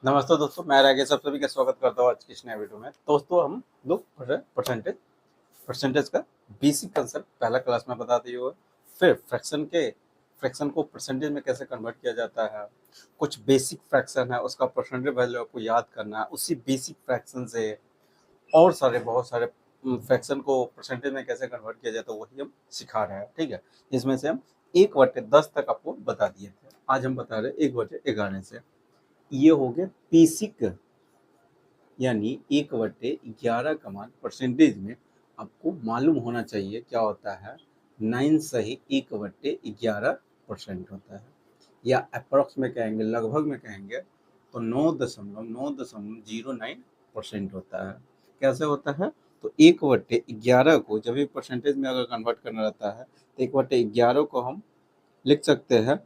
नमस्ते दोस्तों, मैं राकेश आप सभी का स्वागत करता हूँ आज की इस नए वीडियो में। दोस्तों हम लोग पढ़ रहे हैं परसेंटेज का बेसिक कंसेप्ट पहला क्लास में बता दिए हुए। फिर फ्रैक्शन को परसेंटेज में कैसे कन्वर्ट किया जाता है, कुछ बेसिक फ्रैक्शन है उसका परसेंटेज वैल्यू आपको याद करना है। उसी बेसिक फ्रैक्शन से और बहुत सारे फ्रैक्शन को परसेंटेज में कैसे कन्वर्ट किया जाता है वही हम सिखा रहे हैं, ठीक है। जिसमें से हम 1/10 तक आपको बता दिए थे, आज हम बता रहे हैं 1/11 से। ये हो गया बेसिक, यानी 1/11 का मान परसेंटेज में आपको मालूम होना चाहिए क्या होता है। 9 सही 1/11% होता है, या अप्रॉक्स में कहेंगे, लगभग में कहेंगे तो 9.09% होता है। कैसे होता है? तो 1/11 को जब भी परसेंटेज में अगर कन्वर्ट करना रहता है तो 1/11 को हम लिख सकते हैं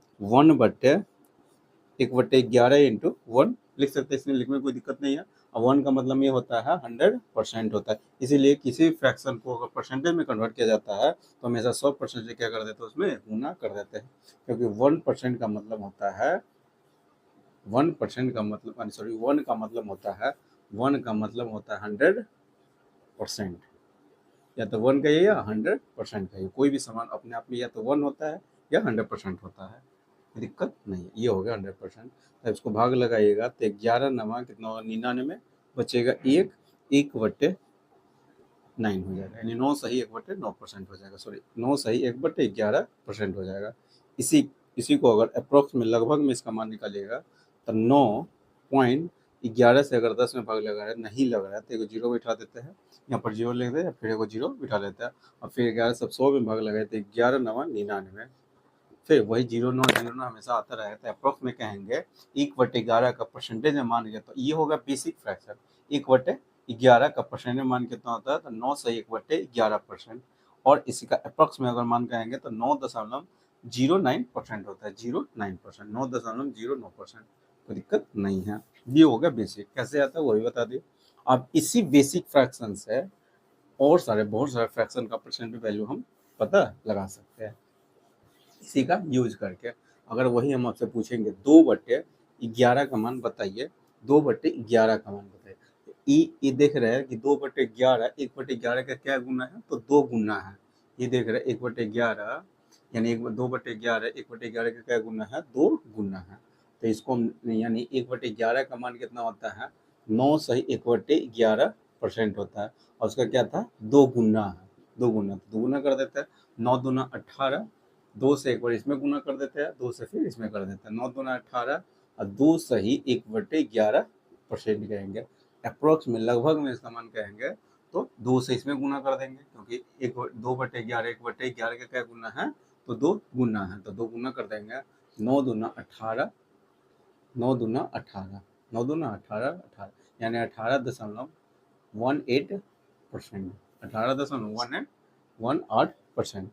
1/11 इंटू 1 लिख सकते हैं। इसमें लिखने में कोई दिक्कत नहीं है। और 1 का मतलब ये होता है 100% होता है। इसीलिए किसी फ्रैक्शन को अगर परसेंटेज में कन्वर्ट किया जाता है तो हमेशा 100% से क्या कर देते हैं, उसमें गुना कर देते हैं। क्योंकि 1% का मतलब होता है 1% का मतलब सॉरी 1 का मतलब होता है 100%। या तो 1 कहिए या 100% कहिए, कोई भी समान अपने आप में या तो 1 होता है या 100% होता है, दिक्कत नहीं है। ये हो गया 100%। तो इसको भाग लगाइएगा तो 11 नवा कितना होगा, 99 बचेगा 1/9 हो जाएगा, यानी 9 सही 1/9% हो जाएगा। सॉरी 9 सही 1/11% हो जाएगा। इसी इसी को अगर अप्रोक्स में, लगभग में इसका मान निकालिएगा तो 9.11 से अगर 10 में भाग लगा रहा है, नहीं लग रहा है तो एगो जीरो बिठा देते हैं, यहाँ पर जीरो लिख दे, फिर एगो जीरो बिठा लेते हैं और फिर 11 सब 100 में भाग लगाए तो 11 नवा 99। फिर वही 0 9 हमेशा आता रहेगा। तो अप्रोक्स में कहेंगे 1/11 का परसेंटेज में मान गया तो ये होगा बेसिक फ्रैक्शन। 1/11 का परसेंटेज मान कितना होता है, तो 9 सही 1/11%। और इसी का अप्रोक्स में अगर मान कहेंगे तो 9.09% होता है। 09%, 9.09%। कोई दिक्कत नहीं है। ये होगा बेसिक। कैसे आता है वो भी बता दिए। अब इसी बेसिक फ्रैक्शन से और बहुत सारे फ्रैक्शन का परसेंटेज वैल्यू हम पता लगा सकते हैं इसी का यूज करके। अगर वही हम आपसे पूछेंगे 2/11 का मान बताइए, 2/11 का मान बताइए, तो ये देख रहे हैं कि 2/11 1/11 का क्या गुना है, तो 2 गुना है। ये देख रहे हैं 1/11 यानी 2/11 1/11 का क्या गुना है, 2 गुना है। तो इसको यानी 1/11 का मान कितना होता है, 9 सही 1/11% होता है। और उसका क्या था, 2 गुना है। 2 गुना, तो 2 गुना कर देते हैं। 9 दूना 18, 2 से एक बार इसमें गुना कर देते हैं, 2 से फिर इसमें कर देते हैं। 9 दूना 18 और 2 सही 1/11% कहेंगे। अप्रोक्स में, लगभग में इसका मान कहेंगे तो 2 से इसमें गुना कर देंगे, क्योंकि 2/11 1/11 का क्या गुना है, तो 2 गुना है, तो 2 गुना कर देंगे। 9 दूना 18, 9 दूना 18, 9 दूना 18, 18 यानी 18.18%, 18.18%,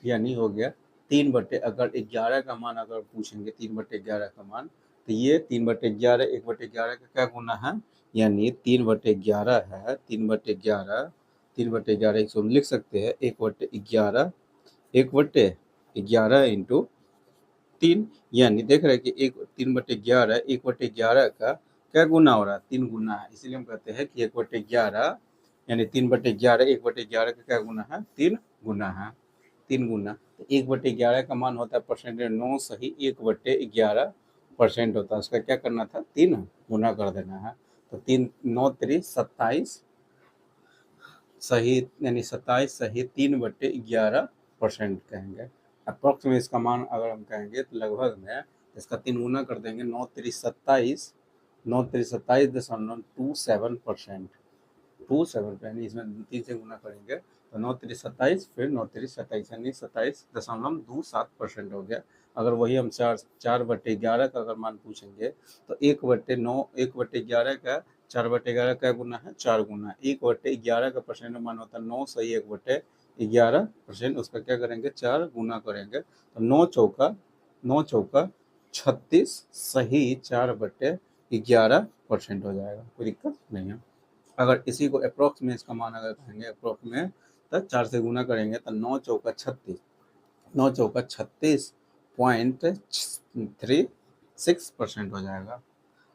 यानी हो गया 3/, अगर 11 का मान अगर पूछेंगे 3/11 का मान, तो ये 3/11 1/11 का क्या गुना है, यानी 3/11 है। 3/11, 3/11 इसको हम लिख सकते हैं 1/11, 1/11 इंटू 3, यानी देख रहे हैं कि 3/11 1/11 का क्या गुना हो रहा है, 3 गुना है। इसीलिए हम कहते हैं कि 1/11 यानी 3/11 1/11 का क्या गुना है, 3 गुना है। 3 गुना, तो 1/11 का मान होता है परसेंटेज 9 सही 1/11% होता है। उसका क्या करना था, 3 गुना कर देना है। तो 3 9 3 27 सही, यानी 27 सही 3/11% कहेंगे। अप्रोक्स में इसका मान अगर हम कहेंगे तो लगभग में इसका 3 गुना कर देंगे। 9 3 27, 9 3 27.27%, 27, यानी इसमें 3 से गुना करेंगे तो 9 3 27, फिर 9 3 27 यानी 27.27% हो गया। अगर वही हम 4/11 का अगर मान पूछेंगे तो 1/11 का 4/11 का गुना है, 4 गुना। 1/11 का परसेंट मान होता है 9 सही 1/11%, उसका क्या करेंगे, 4 गुना करेंगे तो 9 चौका 36 सही 4/11% हो जाएगा। कोई दिक्कत नहीं है। अगर इसी को अप्रोक्स में इसका मान अगर कहेंगे अप्रोक्स में, तो 4 से गुना करेंगे तो 9 चौका 36, 9 चौका 36.36% हो जाएगा।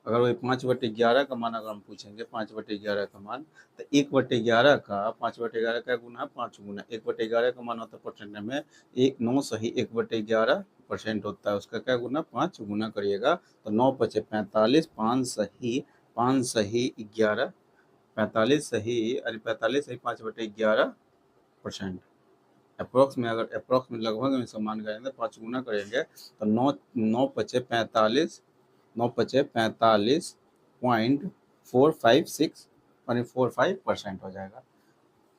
अगर वही 5/11 का मान अगर हम पूछेंगे 5/11 का मान, तो 1/11 का 5/11 का गुना 5 गुना 1/11 का मान होता है परसेंट में 9 सही 1/11% होता है, उसका क्या गुना 5 गुना करिएगा तो 9 पचे 45, 5 सही 11, 45 सही अरे 45 सही 5/11%। अप्रोक्स में अगर अप्रोक्स में लगभग में समान करेंगे 5 गुना करेंगे तो 9 पचे 45, 9 पचे 45.456 यानी 45% हो जाएगा।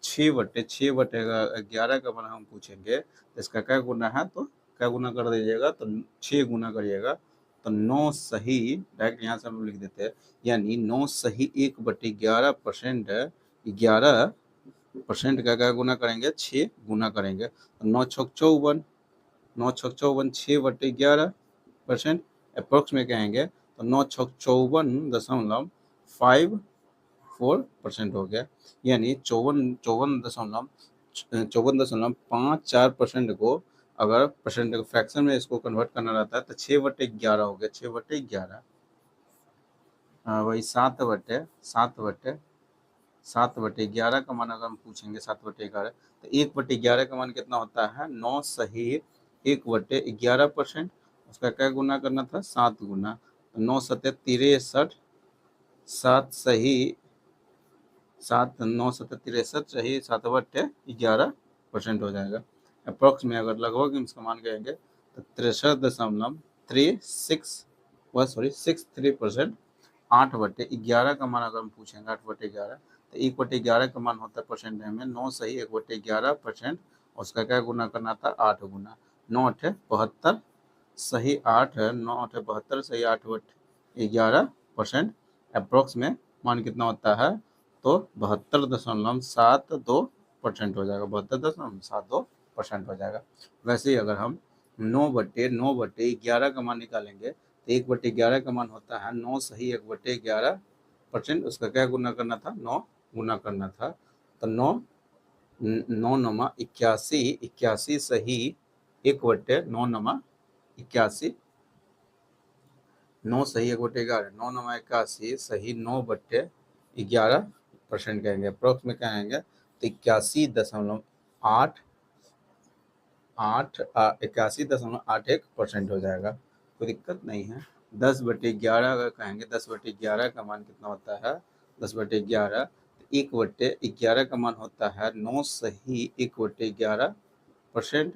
6/11 का मान हम पूछेंगे तो इसका क्या गुना है, तो क्या गुना कर दीजिएगा तो 6 गुना करिएगा तो 9 सही डायरेक्ट यहाँ से हम लिख देते हैं, यानी 9 सही 1/11%, 11% का क्या गुना करेंगे 6 गुना करेंगे तो 9 छक 54, 9 छक 54 6/11%। अप्रोक्स में कहेंगे तो 9 छक 54.54% हो गया, यानी 54.54% को अगर परसेंट फ्रैक्शन में इसको कन्वर्ट करना रहता है तो 6/11 हो गया, 6/11 वही 7/11 का मान अगर हम पूछेंगे 7/11 तो 1/11 का मान कितना होता है 9 सही 1/11%, उसका क्या गुना करना था 7 गुना तो 9 सत्ते 63, 7 सही 7 9 सत्ते 63 सही 7/11% हो जाएगा। अप्रोक्स में अगर लगभग इसका मान कहेंगे तो 63.63% 8/11 का मान अगर हम पूछेंगे 8/11 तो 1/11 का मान होता है परसेंट में 9 सही 1/11%, उसका क्या गुना करना था 8 गुना 9 8 72 सही 8 9 8 72 सही 8/11%। अप्रोक्स में मान कितना होता है तो 72.72% हो जाएगा, 72.72% हो जाएगा। वैसे ही अगर हम 9/11 का मान निकालेंगे तो 1/11 का मान होता है 9 सही 1/11%, उसका क्या गुना करना था 9 गुना करना था तो 9 9 नमा 81, 81 सही 1/9 नमा 81, 9 सही 1/11 9 नमा 81 सही 9/11% कहेंगे। अप्रोक्स में कहेंगे तो 81.81% हो जाएगा, कोई दिक्कत नहीं है। 10/11 अगर कहेंगे 10/11 का मान कितना होता है 10/11 1/11 का मान होता है 9 सही 1/11%,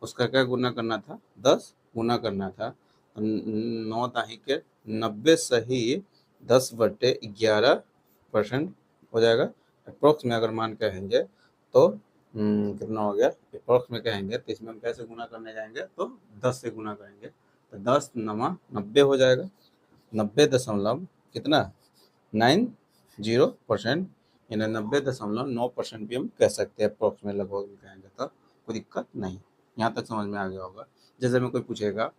उसका क्या गुना करना था 10 गुना करना था 9 दाही के 90 सही 10/11% हो जाएगा। अप्रोक्स में अगर मान कहेंगे तो कितना हो गया, अप्रोक्स में कहेंगे तो इसमें हम कैसे गुना करने जाएंगे तो 10 से गुना करेंगे तो 10 नमा 90 हो जाएगा, 90 दशमलव कितना 90%, यानी 90.9% भी हम कह सकते हैं अप्रोक्स में लगभग भी कहेंगे तो कोई दिक्कत नहीं। यहाँ तक समझ में आ गया होगा। जैसे में कोई पूछेगा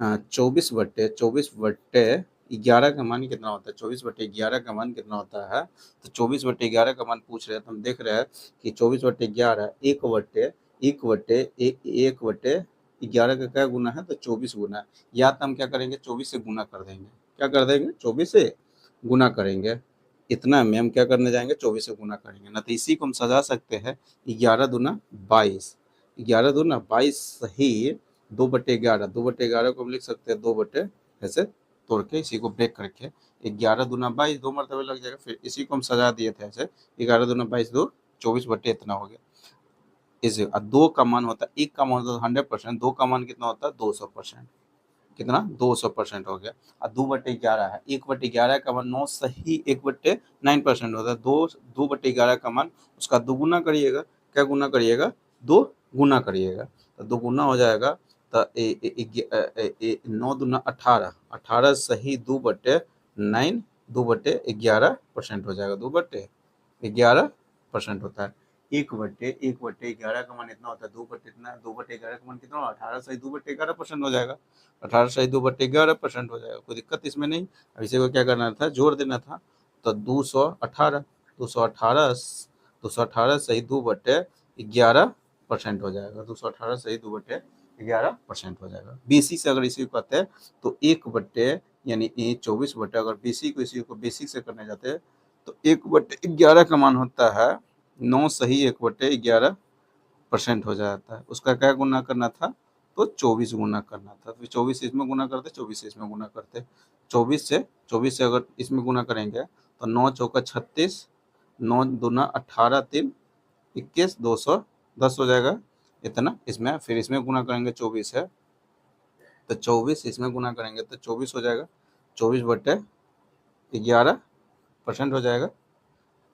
24/11 का मान कितना होता है, 24/11 का मान कितना होता है तो 24/11 का मान पूछ रहे हैं तो हम देख रहे हैं कि 24/11 1/11 का क्या गुना है तो 24 गुना है, या तो हम क्या करेंगे 24 से गुना कर देंगे, क्या कर देंगे 24 से गुना करेंगे, इतना में हम क्या करने जाएंगे 24 से गुना करेंगे ना, तो इसी को हम सजा सकते हैं 11 दूना 22, 11 दूना 22 सही 2/11, 2/11 को हम लिख सकते हैं 2 ऐसे तोड़ के इसी को ब्रेक करके 11 दूना 22 2 मरतबे लग जाएगा, फिर इसी को हम सजा दिए थे ऐसे 11 दूना 22 2 24 इतना हो गया। इसे 2 का मान होता है, 1 का मान होता है 100%, 2 का मान कितना होता है 200%, कितना 200% हो गया। और 2/11 है, 1/11 का मान 9 सही 1/9% होता है, 2/11 का मान उसका दोगुना करिएगा, क्या गुना करिएगा 2 गुना करिएगा तो 2 गुना हो जाएगा तो 9 दूना 18, 18 सही 2/9 2/11% हो जाएगा, 2/11% होता है। 1/11 का मान इतना होता है 2/11 का मान कितना होगा 18 सही 2/11% हो जाएगा, 18 सही 2/11% हो जाएगा, कोई दिक्कत इसमें नहीं। अब इसे को क्या करना था जोड़ देना था तो 218 218 सही 2/11% हो जाएगा, 218 सही 2/11% हो जाएगा। बीसी से अगर इसी को कहते हैं तो 1/11 यानी ये 24 बटे, अगर बीसी को इसी को बेसिक से करने जाते हैं तो 1/11 का मान होता है 9 सही 1/11% हो जाता है। उसका क्या गुना करना था, तो 24 गुना करना था। तो 24 इसमें गुना करते, 24 इसमें गुना करते, 24 से अगर इसमें गुना करेंगे तो 9 चौका 36, 9 दूना 18, 3 21, 210 हो जाएगा इतना। इसमें फिर इसमें गुना करेंगे 24 है तो 24 इसमें गुना करेंगे तो 24 हो जाएगा, 24/11% हो जाएगा।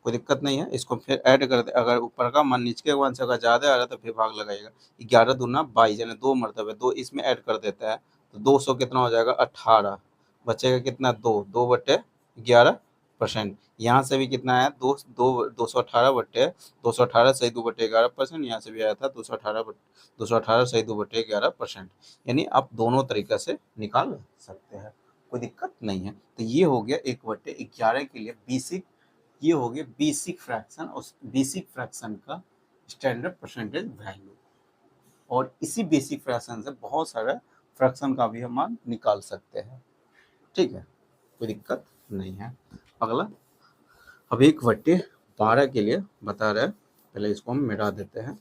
कोई दिक्कत नहीं है। इसको फिर ऐड कर दे, अगर ऊपर का मान नीचे के मान से अगर ज़्यादा आ रहा है तो फिर भाग लगाइएगा। 11 दूना 22 यानी 2 मरतबे 2 इसमें ऐड कर देता है तो 200 कितना हो जाएगा 18, बचेगा कितना 2/11%। यहाँ से भी कितना आया 218 सही 2/11%। यहाँ से भी आया था 218 सही 2/11%। यानी आप दोनों तरीके से निकाल सकते हैं, कोई दिक्कत नहीं है। तो ये हो गया 1/11 के लिए बेसिक, ये हो गया बेसिक फ्रैक्शन और बेसिक फ्रैक्शन का स्टैंडर्ड परसेंटेज वैल्यू। और इसी बेसिक फ्रैक्शन से बहुत सारे फ्रैक्शन का भी हम मान निकाल सकते हैं, ठीक है, कोई दिक्कत नहीं है। अगला अब 1/12 के लिए बता रहे हैं, पहले इसको हम मिटा देते हैं।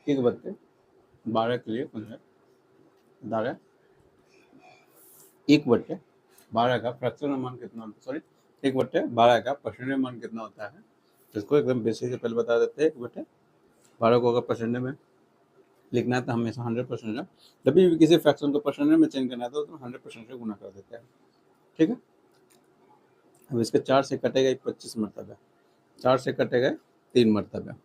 1/12 के लिए कौन है बता रहे, 1/12 का फ्रैक्शन मान कितना होता है, सॉरी 1/12 का परसेंटेज मान कितना होता है, इसको एकदम बेसिक से पहले बता देते हैं। 1/12 को अगर परसेंटेज में लिखना है तो हमेशा 100% है, जब भी किसी फ्रैक्शन को परसेंटेज में चेंज करना है तो 100% से गुना कर देते हैं, ठीक है। अब इसके 4 से कटेगा 25 मरतबा, 4 से कटेगा 3 मरतबा,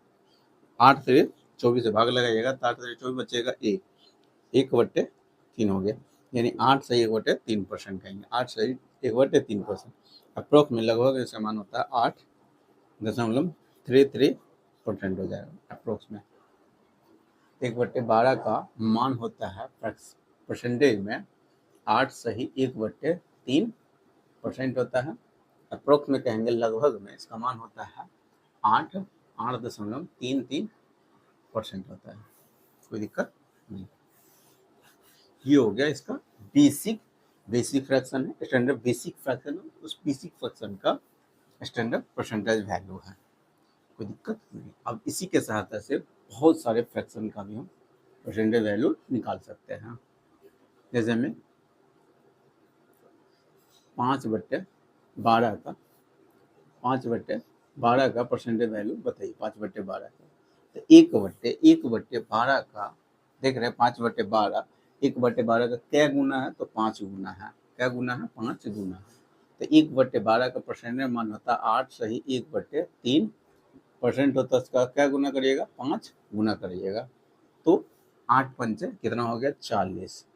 8 से 24 से भाग लगाइएगा तो 8 से 24 बचेगा 1/3 हो गया, यानी 8 सही 1/3% कहेंगे, 8 सही 1/3%। अप्रोक्स में लगभग इसका मान होता है 8.33% हो जाएगा अप्रोक्स में। 1/12 का मान होता है परसेंटेज में 8 सही 1/3% होता है। अप्रोक्स में कहेंगे लगभग में इसका मान होता है 8.33% होता है, कोई दिक्कत नहीं। ये हो गया इसका बेसिक फ्रैक्शन है, स्टैंडर्ड बेसिक फ्रैक्शन है, उस बेसिक फ्रैक्शन का स्टैंडर्ड परसेंटेज वैल्यू है, कोई दिक्कत नहीं। अब इसी के सहायता से बहुत सारे फ्रैक्शन का भी हम परसेंटेज वैल्यू निकाल सकते हैं। जैसे में 5/12 का 5/12 का परसेंटेज वैल्यू बताइए। 5/12 का तो 1/12 का देख रहे हैं, 5/12 1/12 का क्या गुना है, तो 5 गुना है। क्या गुना है, 5 गुना है। तो 1/12 का परसेंटेज मान होता है 8 सही 1/3% होता है। उसका क्या गुना करिएगा, 5 गुना करिएगा तो 8 पंचे कितना हो गया 40,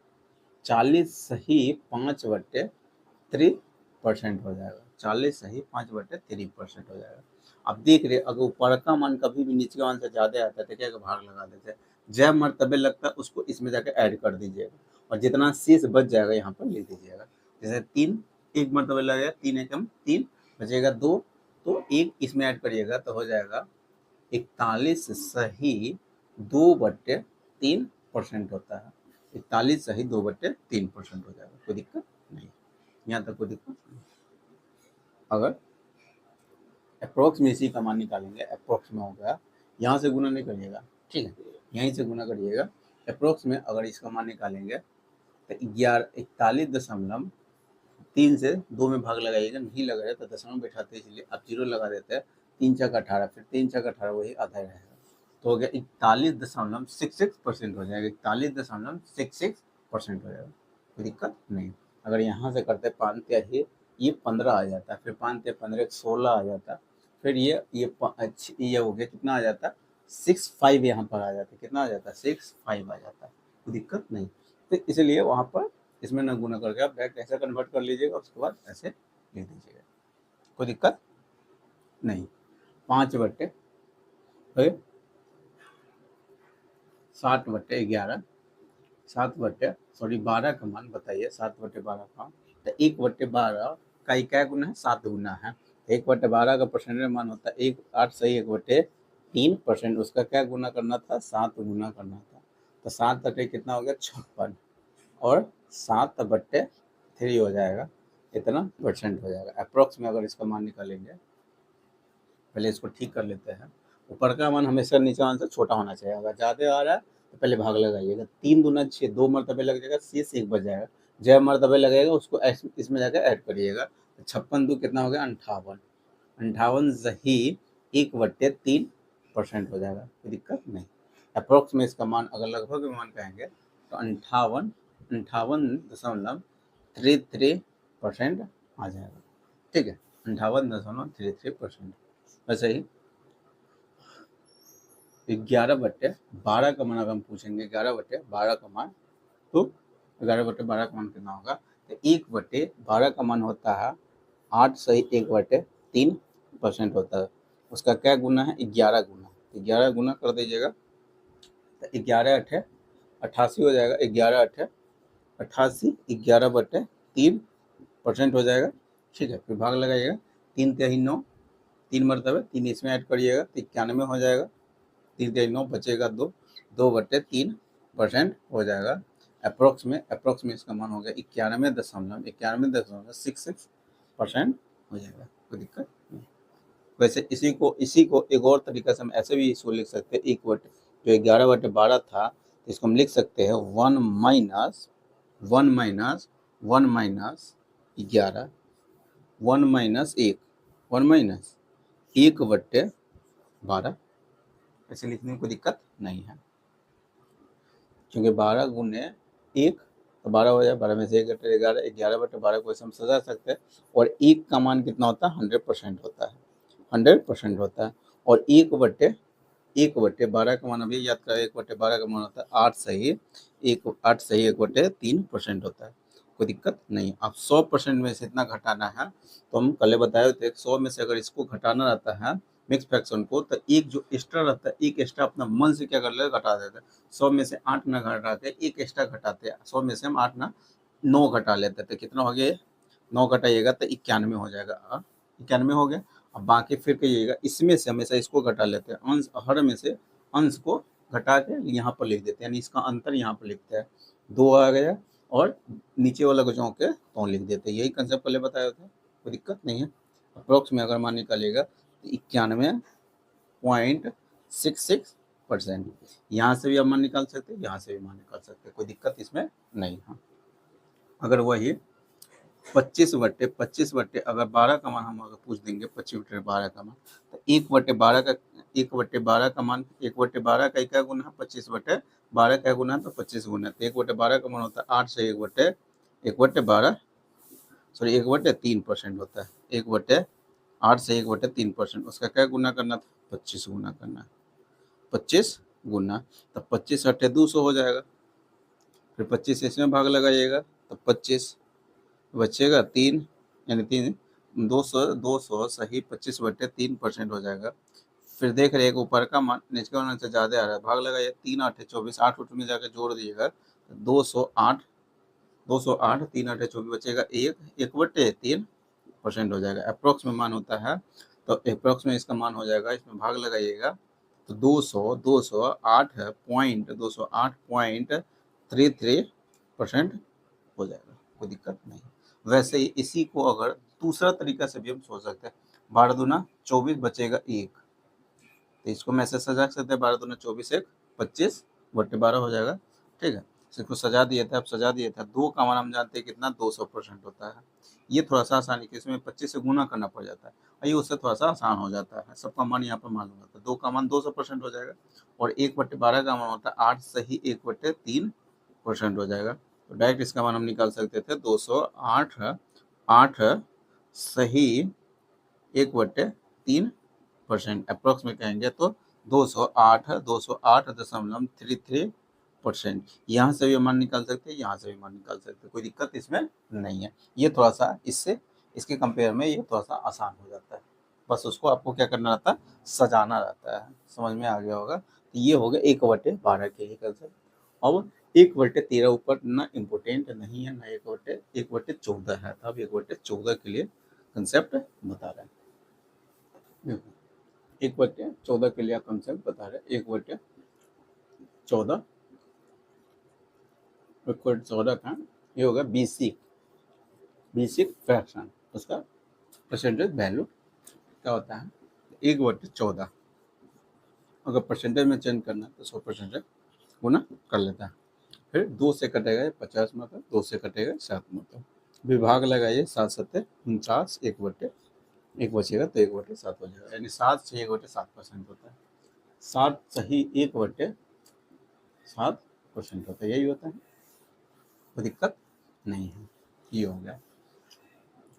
40 सही 5/3% हो जाएगा, 40 सही 5/3% हो जाएगा। अब देख रहे अगर ऊपर का मान कभी भी नीचे का मान से ज़्यादा आता है तो क्या भाग लगा देते हैं, जब मरतबे लगता है उसको इसमें जाकर ऐड कर दीजिएगा और जितना शेष बच जाएगा यहाँ पर लिख दीजिएगा। जैसे 3 एक मरतबे लगेगा, 3 एकम 3 बचेगा 2, तो 1 इसमें ऐड करिएगा तो हो जाएगा 41 सही 2/3% होता है। 41 सही 2/3% हो जाएगा, कोई दिक्कत नहीं, यहाँ तक कोई दिक्कत नहीं। अगर अप्रोक्स में इसी का मान निकालेंगे, अप्रोक्स में हो गया, यहाँ से गुना नहीं करिएगा, ठीक है, यहीं से गुना करिएगा। अप्रोक्स में अगर इसका मान निकालेंगे तो 41 से 2 में भाग लगाइएगा, नहीं लगा रहे तो दशमलव बैठाते इसलिए आप 0 लगा देते हैं। 3 छक 18, फिर 3 छक 18 वही आधा रहेगा, तो हो गया 41.66% हो जाएगा, 41.66% हो जाएगा, कोई दिक्कत नहीं। अगर यहाँ से करते 5 ये 15 आ जाता है, फिर 5 15 16 आ जाता, फिर ये हो गया कितना आ जाता 65, यहाँ पर आ जाता, कितना आ जाता 65 आ जाता, कोई दिक्कत नहीं। तो इसलिए वहाँ पर इसमें न गुना करके आप डायरेक्ट ऐसे कन्वर्ट कर लीजिएगा, उसके बाद ऐसे लिख दीजिएगा, कोई दिक्कत नहीं। 5/60/11 12 का मान बताइए। 7/12 का तो 1/12 का क्या गुना है, 7 गुना है। 1/12 का परसेंटेज मान होता है 8 सही 1/3%, उसका क्या गुना करना था, 7 गुना करना था। तो 7 कितना हो गया 56 और 7/3 3 हो जाएगा, इतना परसेंट हो जाएगा। अप्रॉक्स में अगर इसका मान निकालेंगे, पहले इसको ठीक कर लेते हैं। ऊपर का मान हमेशा नीचे मान से छोटा होना चाहिए। अगर ज़्यादा आ रहा है तो पहले भाग लगाइएगा। 3 दूना 6, 2 मरतबे लग जाएगा, शेष 1 बच जाएगा। जब मरतबे लगेगा उसको इसमें जाकर ऐड करिएगा। 56 दो कितना हो गया, 58। 58 सही 1/3% हो जाएगा, कोई दिक्कत नहीं। अप्रोक्स में इसका मान अगर लगभग मान कहेंगे तो 58.33% आ जाएगा। ठीक है, 58.33%। वैसे ही 11/12 का मान अगर हम पूछेंगे, 11/12 का मान, तो 11/12 का मान कितना होगा, तो 1/12 का मान होता है 8 सही 1/3% होता है। उसका क्या गुना है, 11 गुना। 11 गुना कर दीजिएगा तो 11 अठे 88 हो जाएगा। 11 अठे 88, 11/3% हो जाएगा। ठीक है, फिर भाग लगाइएगा। 3 तिहाई 9, 3 मरतबे 3 इसमें ऐड करिएगा तो 91 हो जाएगा। 3 तिहाई 9 बचेगा 2, 2/3% हो जाएगा। अप्रोक्स में इसका मान हो गया 91.66% हो जाएगा, कोई दिक्कत नहीं। वैसे इसी को एक और तरीका से हम ऐसे भी इसको लिख सकते हैं। जो 11/12 था, तो इसको हम लिख सकते हैं 1 माइनस 11, 1 माइनस 1/12, ऐसे लिखने में कोई दिक्कत नहीं है, क्योंकि 12 गुने 1 तो 12 हो जाए। 12 में से 1 घटे 11, 11/12 को ऐसे हम सजा सकते हैं। और 1 का मान कितना होता है, 100% होता है, 100% होता है। और 1/12 का मान अभी याद करें, 1/12 का मान होता है 8 सही 1/3% होता है, कोई दिक्कत नहीं। अब 100% में से इतना घटाना है, तो हम पहले बताए थे 100 में से अगर इसको घटाना रहता है मिक्स फ्रैक्शन को, तो एक जो एक्स्ट्रा रहता है, एक एक्स्ट्रा अपना मन से क्या कर लेगा, घटा देते हैं। 100 में से 8 ना घटाते, एक एक्स्ट्रा घटाते हैं। 100 में से हम 8 ना 9 घटा लेते थे, कितना हो गया, 9 घटाइएगा तो 91 हो जाएगा। 91 हो गया। अब बाकी फिर कहिएगा, इसमें से हमेशा इसको घटा लेते हैं, अंश हर में से अंश को घटा के यहाँ पर लिख देते हैं, यानी इसका अंतर यहाँ पर लिखते हैं। 2 आ गया और नीचे वाला को जो के तो लिख देते हैं। यही कंसेप्ट पहले बताया था, कोई दिक्कत नहीं है। अप्रोक्स में अगर मान निकालिएगा तो 91.66%। यहाँ से भी आप मान निकाल सकते हैं, यहाँ से भी मान निकाल सकते हैं, कोई दिक्कत इसमें नहीं है। अगर वही 25/25 अगर 12 का मान हम अगर पूछ देंगे, 25/12 का मान, तो 1/12 का 1/12 का मान 1/12 का क्या गुना है, 25/12 का गुना है, तो 25 गुना। तो 1/12 का मान होता है 8 से 1/12 सॉरी 1/3% होता है। 1/8 से 1/3%, उसका क्या गुना करना था, 25 गुना करना है। 25 गुना, तब 25 अट्ठे 200 हो जाएगा। फिर 25 इसमें भाग लगाइएगा तो 25 बचेगा 3, यानी 200 सही 25/3% हो जाएगा। फिर देख रहे हैं ऊपर का मान नीचे का मान से ज़्यादा आ रहा है, भाग लगाइए। 3 8 24, 8 उठ में जाकर जोड़ दीजिएगा 208, 3 8 24 बचेगा 1/3% हो जाएगा। अप्रोक्स में मान होता है, तो अप्रोक्स में इसका मान हो जाएगा, इसमें भाग लगाइएगा तो 208.33% हो जाएगा, कोई दिक्कत नहीं। वैसे ही इसी को अगर दूसरा तरीका से भी हम सोच सकते हैं, 12 दूना 24 बचेगा 1, तो इसको मैं ऐसे सजा सकते हैं, 12 दूना 24 1 25/12 हो जाएगा। ठीक है, इसको सजा दिए थे, अब सजा दिए थे। 2 का मान हम जानते हैं कितना, 200% होता है। ये थोड़ा सा आसानी के, इसमें 25 से गुना करना पड़ जाता है, ये उससे थोड़ा सा आसान हो जाता है। सबका मान यहाँ पर मालूम होता है। 2 का मान 200% हो जाएगा, और 1/12 का मान होता है 8 सही 1/3% हो जाएगा। तो डायरेक्ट इसका मान हम निकाल सकते थे 208 सही 1/3%। अप्रोक्स में कहेंगे तो 208.33%। यहाँ से भी मान निकाल सकते हैं, यहाँ से भी मान निकाल सकते हैं, कोई दिक्कत इसमें नहीं है। ये थोड़ा सा इसके कंपेयर में ये थोड़ा सा आसान हो जाता है। बस उसको आपको क्या करना रहता है, सजाना रहता है। समझ में आ गया होगा। तो ये हो गया 1/12 के ही कंसेप्ट। अब 1/13 ऊपर ना इम्पोर्टेंट नहीं है, ना 1/14 है, तब 1/14 के लिए कंसेप्ट बता रहे हैं। 1/14 के लिए कंसेप्ट बता रहे हैं। 1/14 का ये होगा BC बेसिक फ्रैक्शन, उसका परसेंटेज वैल्यू क्या होता है 1/14। अगर परसेंटेज में चेंज करना है तो 100% गुना कर लेता है। फिर 2 से कटेगा 50 मतलब, 2 से कटेगा 7 मतलब, विभाग लगाइए 7 सत्ते 49, 1/1 बचेगा तो 1/7 हो जाएगा, यानी 7 से 1/7% होता है। 7 सही 1/7% होता है, यही होता है, कोई दिक्कत नहीं है। ये हो गया।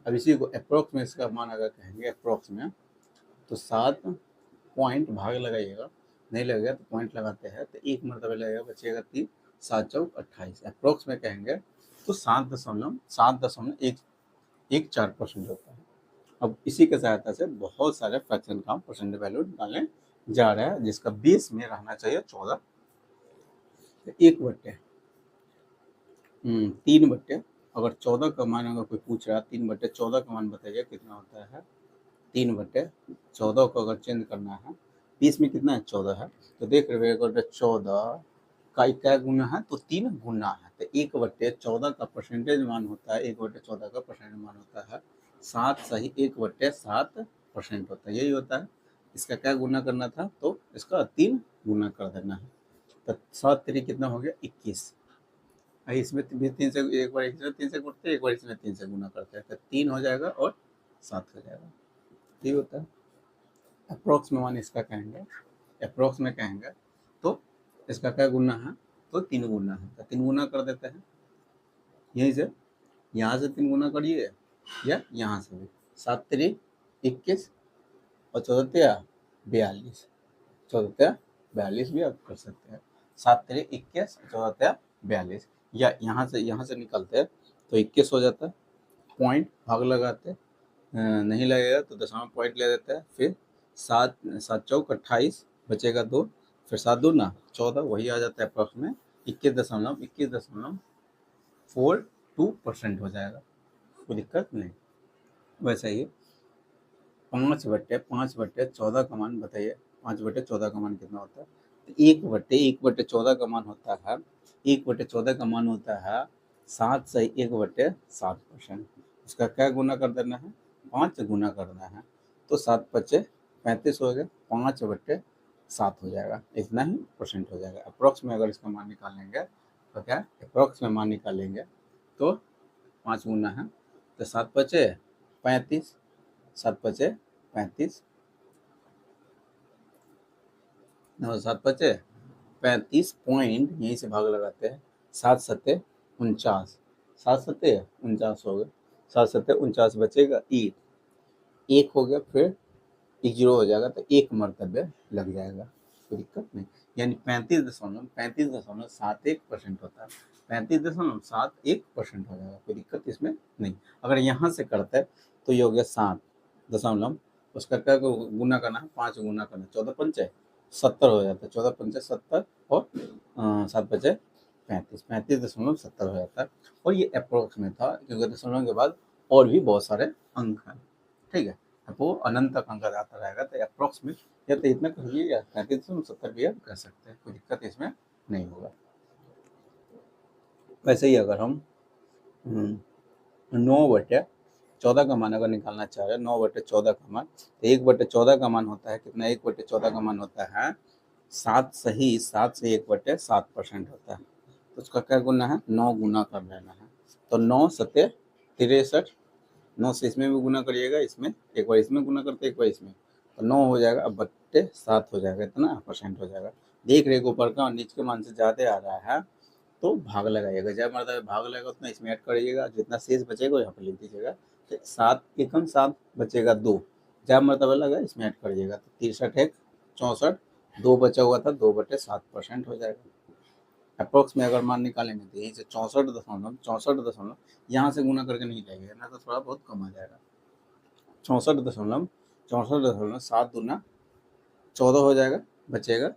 अब इसी को अप्रोक्स में इसका मान अगर कहेंगे अप्रोक्स में, तो 7 पॉइंट भाग लगाइएगा, नहीं लगेगा तो पॉइंट लगाते हैं तो 1 मरतबा लगेगा, बचेगा 3, 7 चौक 28। अप्रोक्स में कहेंगे तो 7.714% होता है। अब इसी के सहायता से बहुत सारे फ्रैक्शन का परसेंटेज वैल्यू निकालने जा रहा है, जिसका बेस में रहना चाहिए 14, 3/, अगर 14 का मान अगर कोई पूछ रहा है 3/14 का मान बताइए कितना होता है। 3/14 को अगर चेंज करना है, 20 में कितना है 14 है, तो देख रहे हो 1/14 का क्या गुना है, तो 3 गुना है, तो 1/14 का परसेंटेज मान होता है, 1/14 का परसेंटेज मान होता है 7 सही 1/7% होता है, यही होता है। इसका क्या गुना करना था, तो इसका 3 गुना कर देना है, तो 7 3 कितना हो गया 21। इसमें भी 3 से, एक बार इसमें 3 से गुणते हैं, एक बार इसमें 3 से गुना करते हैं, तो 3 हो जाएगा और 7 हो जाएगा, ठीक होता है। अप्रोक्स में मान इसका कहेंगे, अप्रोक्स में कहेंगे तो इसका क्या गुना है, तो 3 गुना है, तो 3 गुना कर देते हैं, यहीं से यहाँ से 3 गुना करिए या यहाँ से भी, 7 3 21 और 14 42, 14 42 भी आप कर सकते हैं, 7 3 21 14 42, या यहाँ से निकलते हैं तो 21 हो जाता है, पॉइंट भाग लगाते हैं, नहीं लगेगा तो दशमलव पॉइंट ले देते हैं, फिर 7 7 चौक 28 बचेगा 2, फिर 7 दूना 14, वही आ जाता है अप्रॉक्स में 21.42% हो जाएगा, कोई दिक्कत नहीं। वैसे ही 5/14 का मान बताइए, 5/14 का मान कितना होता है, तो 1/14 का मान होता है, 1/14 का मान होता है 7 सही 1/7%, उसका क्या गुना कर देना है, 5 गुना करना है, तो 7 5 35 हो गया, 5/7 हो जाएगा, इतना ही परसेंट हो जाएगा। अप्रोक्स में अगर इसका मान निकालेंगे तो क्या, अप्रोक्स में मान निकालेंगे तो 5 गुना है, तो 7 5 35, 7 5 35, 7 5 35 पॉइंट यहीं से भाग लगाते हैं, 7 7 49, 7 7 49 हो गए, 7 7 49 बचेगा 1 हो गया, फिर 1 0 हो जाएगा, तो 1 मरतबे लग जाएगा, कोई दिक्कत नहीं, यानी 35.71% होता है, 35.71% हो जाएगा, कोई दिक्कत इसमें नहीं। अगर यहाँ से करते हैं तो ये हो गया 7 उसका क्या गुना करना है, 5 गुना करना है, 14 पंचे 70 हो जाता है, 14 पंचे 70 और 7 बचे 35, 35.70 हो जाता है। और ये अप्रोक्स में था, क्योंकि दशमलव के बाद और भी बहुत सारे अंक हैं, ठीक है, वो अनंत तक अंक आता रहेगा, तो अप्रोक्स में या तो इतना कहिए या 35.70 भी आप कह सकते हैं, कोई दिक्कत इसमें नहीं होगा। वैसे ही अगर हम 9/14 का मान अगर निकालना चाह रहे हैं, 9/14 का मान, तो 1/14 का मान होता है कितना, 1/14 का मान होता है 7 सही 7 से 1/7% होता है, तो उसका क्या गुना है, 9 गुना कर लेना है, तो 9 7 63, 9 से इसमें भी गुना करिएगा, इसमें एक बार इसमें गुना करते एक बार इसमें, तो 9 हो जाएगा, अब 7 हो जाएगा, इतना परसेंट हो जाएगा। देख रहे ऊपर का और नीचे के मान से ज़्यादा आ रहा है तो भाग लगाइएगा, जब मतलब भाग लगेगा उतना इसमें ऐड करिएगा, जितना शेष बचेगा यहाँ पर लिख दीजिएगा, तो 7 एकम 7 बचेगा 2, जब मरतबा लगा इसमें ऐड करिएगा, तो 63 एक 64, 2 बचा हुआ था, 2/7% हो जाएगा। अप्रोक्स में अगर मान निकालेंगे तो यहीं से 64.64 यहाँ से गुना करके नहीं जाएगा ना, तो थोड़ा बहुत कम आ जाएगा, 64.64 7 दूना 14 हो जाएगा, बचेगा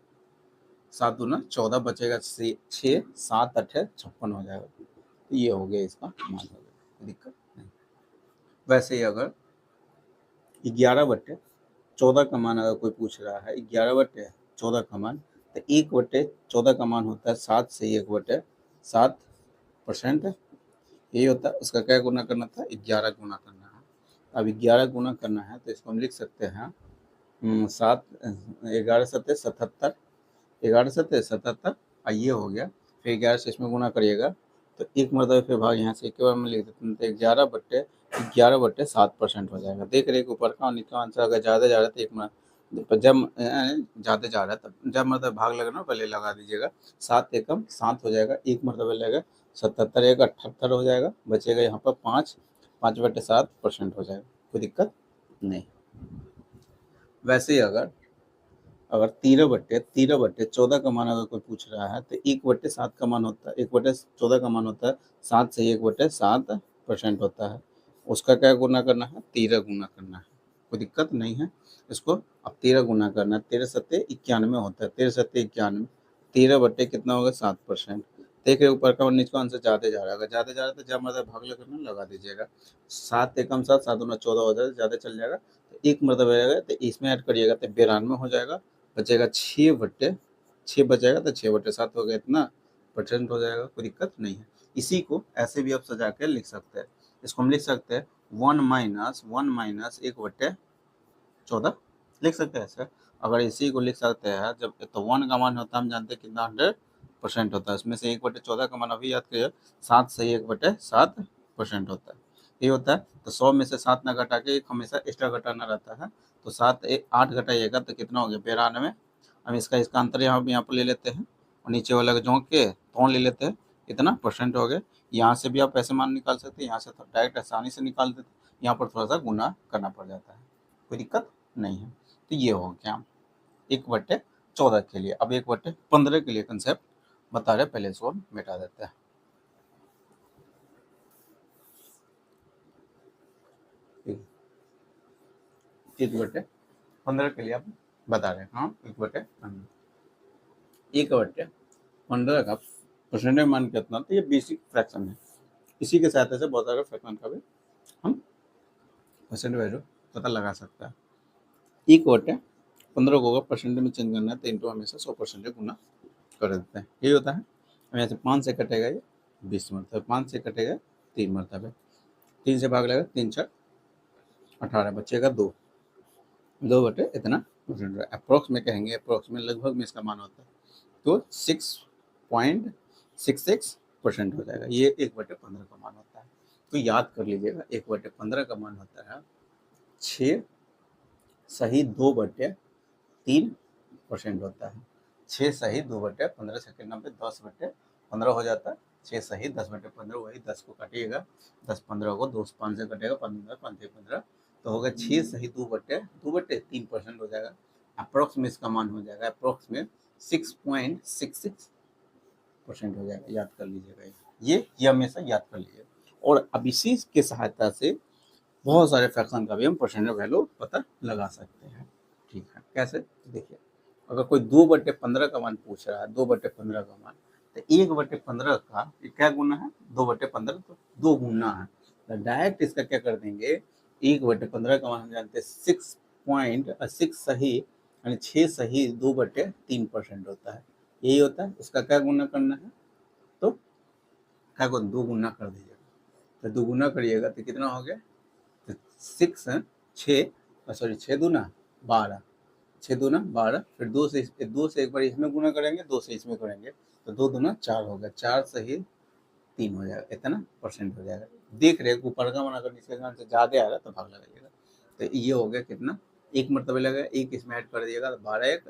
7 दूना 14 बचेगा 6, 7 8 56 हो जाएगा, तो ये हो गया इसका मान हो गया, दिक्कत नहीं। वैसे ही अगर 11/14 का मान अगर कोई पूछ रहा है, 11/14 का मान, तो 1/14 का मान होता है 7 से 1/7%, यही होता है। उसका क्या गुना करना था, 11 गुना करना है। अब 11 गुना करना है तो इसको हम लिख सकते हैं 7, 11 सत्ते 77, 11 सत्ते 77, और ये हो गया। फिर 11 से इसमें गुना करिएगा तो एक मरतबा फिर भाग यहाँ से एक बार में लिख देते हैं, तो 11/7% हो जाएगा। देख रहे ऊपर का और नीचे का आंसर अगर ज़्यादा जा रहा है तो एक जब ज़्यादा जा रहा है तब जब मतलब भाग लगना पहले लगा दीजिएगा। 7 एकम 7 हो जाएगा, एक मरतबा लगेगा 77, एक 78 हो जाएगा, बचेगा यहाँ पर 5/7% हो जाएगा, कोई दिक्कत नहीं। वैसे ही अगर अगर 13/14 का मान अगर कोई पूछ रहा है तो 1/7 का मान होता है, 1/14 का मान होता है 7 से 1/7% होता है। उसका क्या गुना करना है, 13 गुना करना है, कोई दिक्कत नहीं है। इसको अब 13 गुना करना है, 13 सत्ते 91 होता है, 13 सत्ते 91, 13 बट्टे कितना होगा 7%। देखिए ऊपर का और नीचे का आंसर ज़्यादा जा रहा है, अगर ज़्यादा जा रहा है तो जब मतलब भाग करना लगा दीजिएगा। 7 एकम 7, 7 दूना 14 हो जाएगा, ज़्यादा चल जाएगा तो एक मरतबा रहेगा तो इसमें ऐड करिएगा तो 92 हो जाएगा, बचेगा 6 बचेगा तो 6/7 हो गया, इतना परसेंट हो जाएगा, कोई दिक्कत नहीं है। इसी को ऐसे भी आप सजा के लिख सकते हैं। इसको हम लिख सकते हैं 1 - 1/14 लिख सकते हैं ऐसे। अगर इसी को लिख सकते हैं जब तो 1 का मान होता है हम जानते हैं कितना 100% होता है, उसमें से 1/14 का मान अभी याद करिए 7 से 1/7% होता है, ये होता है। तो 100 में से 7 ना घटा के एक हमेशा एक्स्ट्रा घटाना रहता है, तो 8 घटाइएगा तो कितना हो गया 92। हम इसका अंतर यहाँ पर ले लेते हैं और नीचे वाला को जोड़ के तोड़ ले लेते हैं, इतना परसेंट हो गया। यहाँ से भी आप ऐसे मान निकाल सकते हैं, यहाँ से डायरेक्ट आसानी से निकाल देते हैं, यहाँ पर थोड़ा सा गुना करना पड़ जाता है, कोई दिक्कत नहीं है। तो ये हो गया 1/14 के लिए। अब 1/15 के लिए कंसेप्ट बता रहे, पहले इसको हम मिटा देते हैं। 1/15 के लिए आप बता रहे हैं, हाँ 1/15 का परसेंटेज मान कितना, तो ये बेसिक फ्रैक्शन है। इसी के सहायता से बहुत सारे फ्रैक्शन का भी हम परसेंट वैल्यू पता लगा सकता है। 1/15 को अगर परसेंटेज में चेंज करना है तो इंटू हमेशा 100% गुना कर देते हैं, यही होता है। अब यहाँ से 5 से कटेगा ये 20 मरतबा, 5 से कटेगा 3 मरतबा, 3 से भाग लगेगा 3 4 18, बचेगा 2 बटे इतना परसेंट। अप्रोक्स में कहेंगे, अप्रोक्स में लगभग में इसका मान होता है, तो 6.66% हो जाएगा। ये 1/15 का मान होता है, तो याद कर लीजिएगा 1/15 का मान होता है 6 सही 2/3% होता है। 6 सही 2/15 सेकेंड नंबर 10/15 हो जाता है। 6 सही 10/15, वही 10 को काटिएगा, 10 15 को 2 5 से कटेगा, 15 5 15, तो होगा 6 सही 2/3% हो जाएगा। अप्रोक्स में इसका मान हो जाएगा, अप्रोक्स में 6.66% हो जाएगा, याद कर लीजिएगा। ये हमेशा याद कर लीजिएगा। और अब इसी के सहायता से बहुत सारे फ्रैक्शन का भी हम परसेंटेज वैल्यू पता लगा सकते हैं। ठीक है, कैसे, देखिए अगर कोई 2/15 का मान पूछ रहा है, 2/15 का मान, तो 1/15 का क्या गुना है, 2/15, तो 2 गुना है, तो डायरेक्ट इसका क्या कर देंगे, 1/15 का मान हम जानते हैं 6 सही यानी 6 सही 2/3% होता है, यही होता है। इसका क्या गुना करना है, तो क्या को 2 गुना कर दीजिएगा, तो 2 गुना करिएगा तो कितना हो गया, तो 6 दूना 12, 6 दूना 12, फिर 2 से एक बार इसमें गुना करेंगे, 2 से इसमें करेंगे, तो 2 दूना 4 हो गया, 4 सही 3 हो जाएगा, इतना परसेंट हो जाएगा। देख रहे ऊपर का मान अगर नीचे का से ज़्यादा आ रहा है तो भाग लगाइएगा, तो ये हो गया कितना, एक मरतबे लगा, एक इसमें ऐड कर दिएगा तो 12 1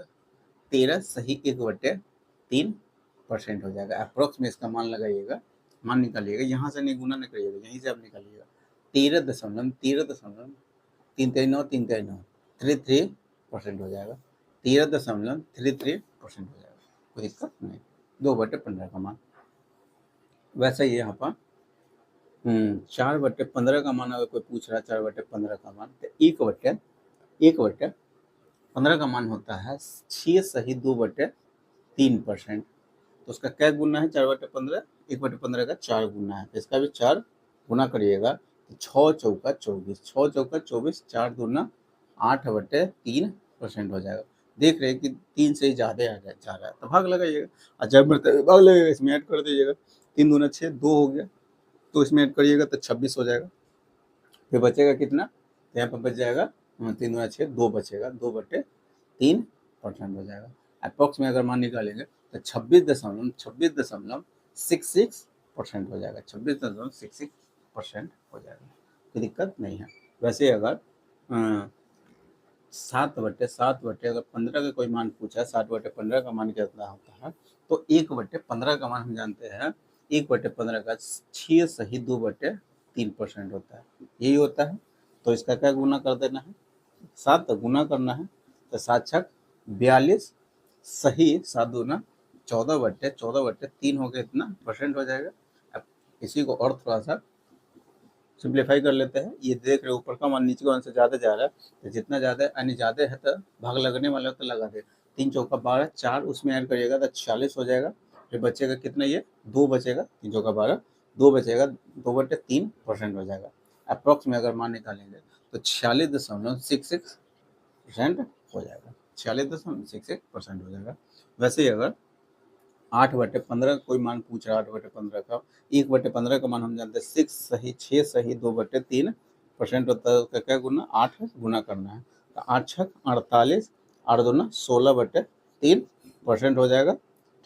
13 सही 1/3% हो जाएगा। अप्रोक्स में इसका मान लगाइएगा, मान निकालिएगा, यहाँ से नहीं गुना नहीं करिएगा, यहीं से आप निकालिएगा, 13.339 33% हो जाएगा, 13.33% हो जाएगा, कोई दिक्कत नहीं, 2/15 का मान। वैसे ही यहाँ पर 4/15 का मान अगर कोई पूछ रहा है, 4/15 का मान, तो 1/15 का मान होता है 6 सही 2/3%, तो उसका क्या गुना है 4/15, 1/15 का 4 गुना है, तो इसका भी 4 गुना करिएगा, तो 6 चौका 24, 6 चौका 24, 4 दूना 8/3% हो जाएगा। देख रहे हैं कि 3 से ही ज़्यादा जा रहा है तो भाग लगाइएगा, और जब भाग लगेगा इसमें ऐड कर दीजिएगा, 3 दूना 6, 2 हो गया, तो इसमें ऐड करिएगा तो 26 हो जाएगा। फिर बचेगा कितना, तो यहाँ पर बच जाएगा 3 दूना 6, 2 बचेगा, 2/3% हो जाएगा। अप्रॉक्स में अगर मान निकालेंगे तो 26.66% हो जाएगा, 26.66% हो जाएगा, कोई दिक्कत नहीं है। वैसे अगर 7/7 अगर 15 का कोई मान पूछा, 7/15 का मान कितना होता है, तो 1/15 का मान हम जानते हैं, 1/15 का 6 सही 2/3% होता है, यही होता है। तो इसका क्या गुना कर देना है, 7 गुना करना है, तो 7×6 = 42 सही 7 दूना 14/3 हो गया, इतना परसेंट हो जाएगा। अब इसी को और थोड़ा सा सिंप्लीफाई कर लेते हैं। ये देख रहे ऊपर का मान नीचे का मान से ज़्यादा जा रहा है, तो जितना ज़्यादा यानी ज़्यादा है तो भाग लगने वाला तो लगा दे। 3 चौका 12, 4 उसमें ऐड करिएगा तो 46 हो जाएगा। फिर बचेगा कितना, ये 2 बचेगा, 3 चौका 12, 2 बचेगा, 2/3% हो जाएगा। अप्रॉक्स में अगर मान निकालेंगे तो 46.66% हो जाएगा, 46.66% हो जाएगा। वैसे ही अगर 8/15 कोई मान पूछ रहा है, 8/15 का, 1/15 का मान हम जानते हैं 6 सही 6 सही 2/3% होता है, उसका क्या गुना 8 गुना करना है, तो 8×6 = 48, 8 दूना 16/3% हो जाएगा।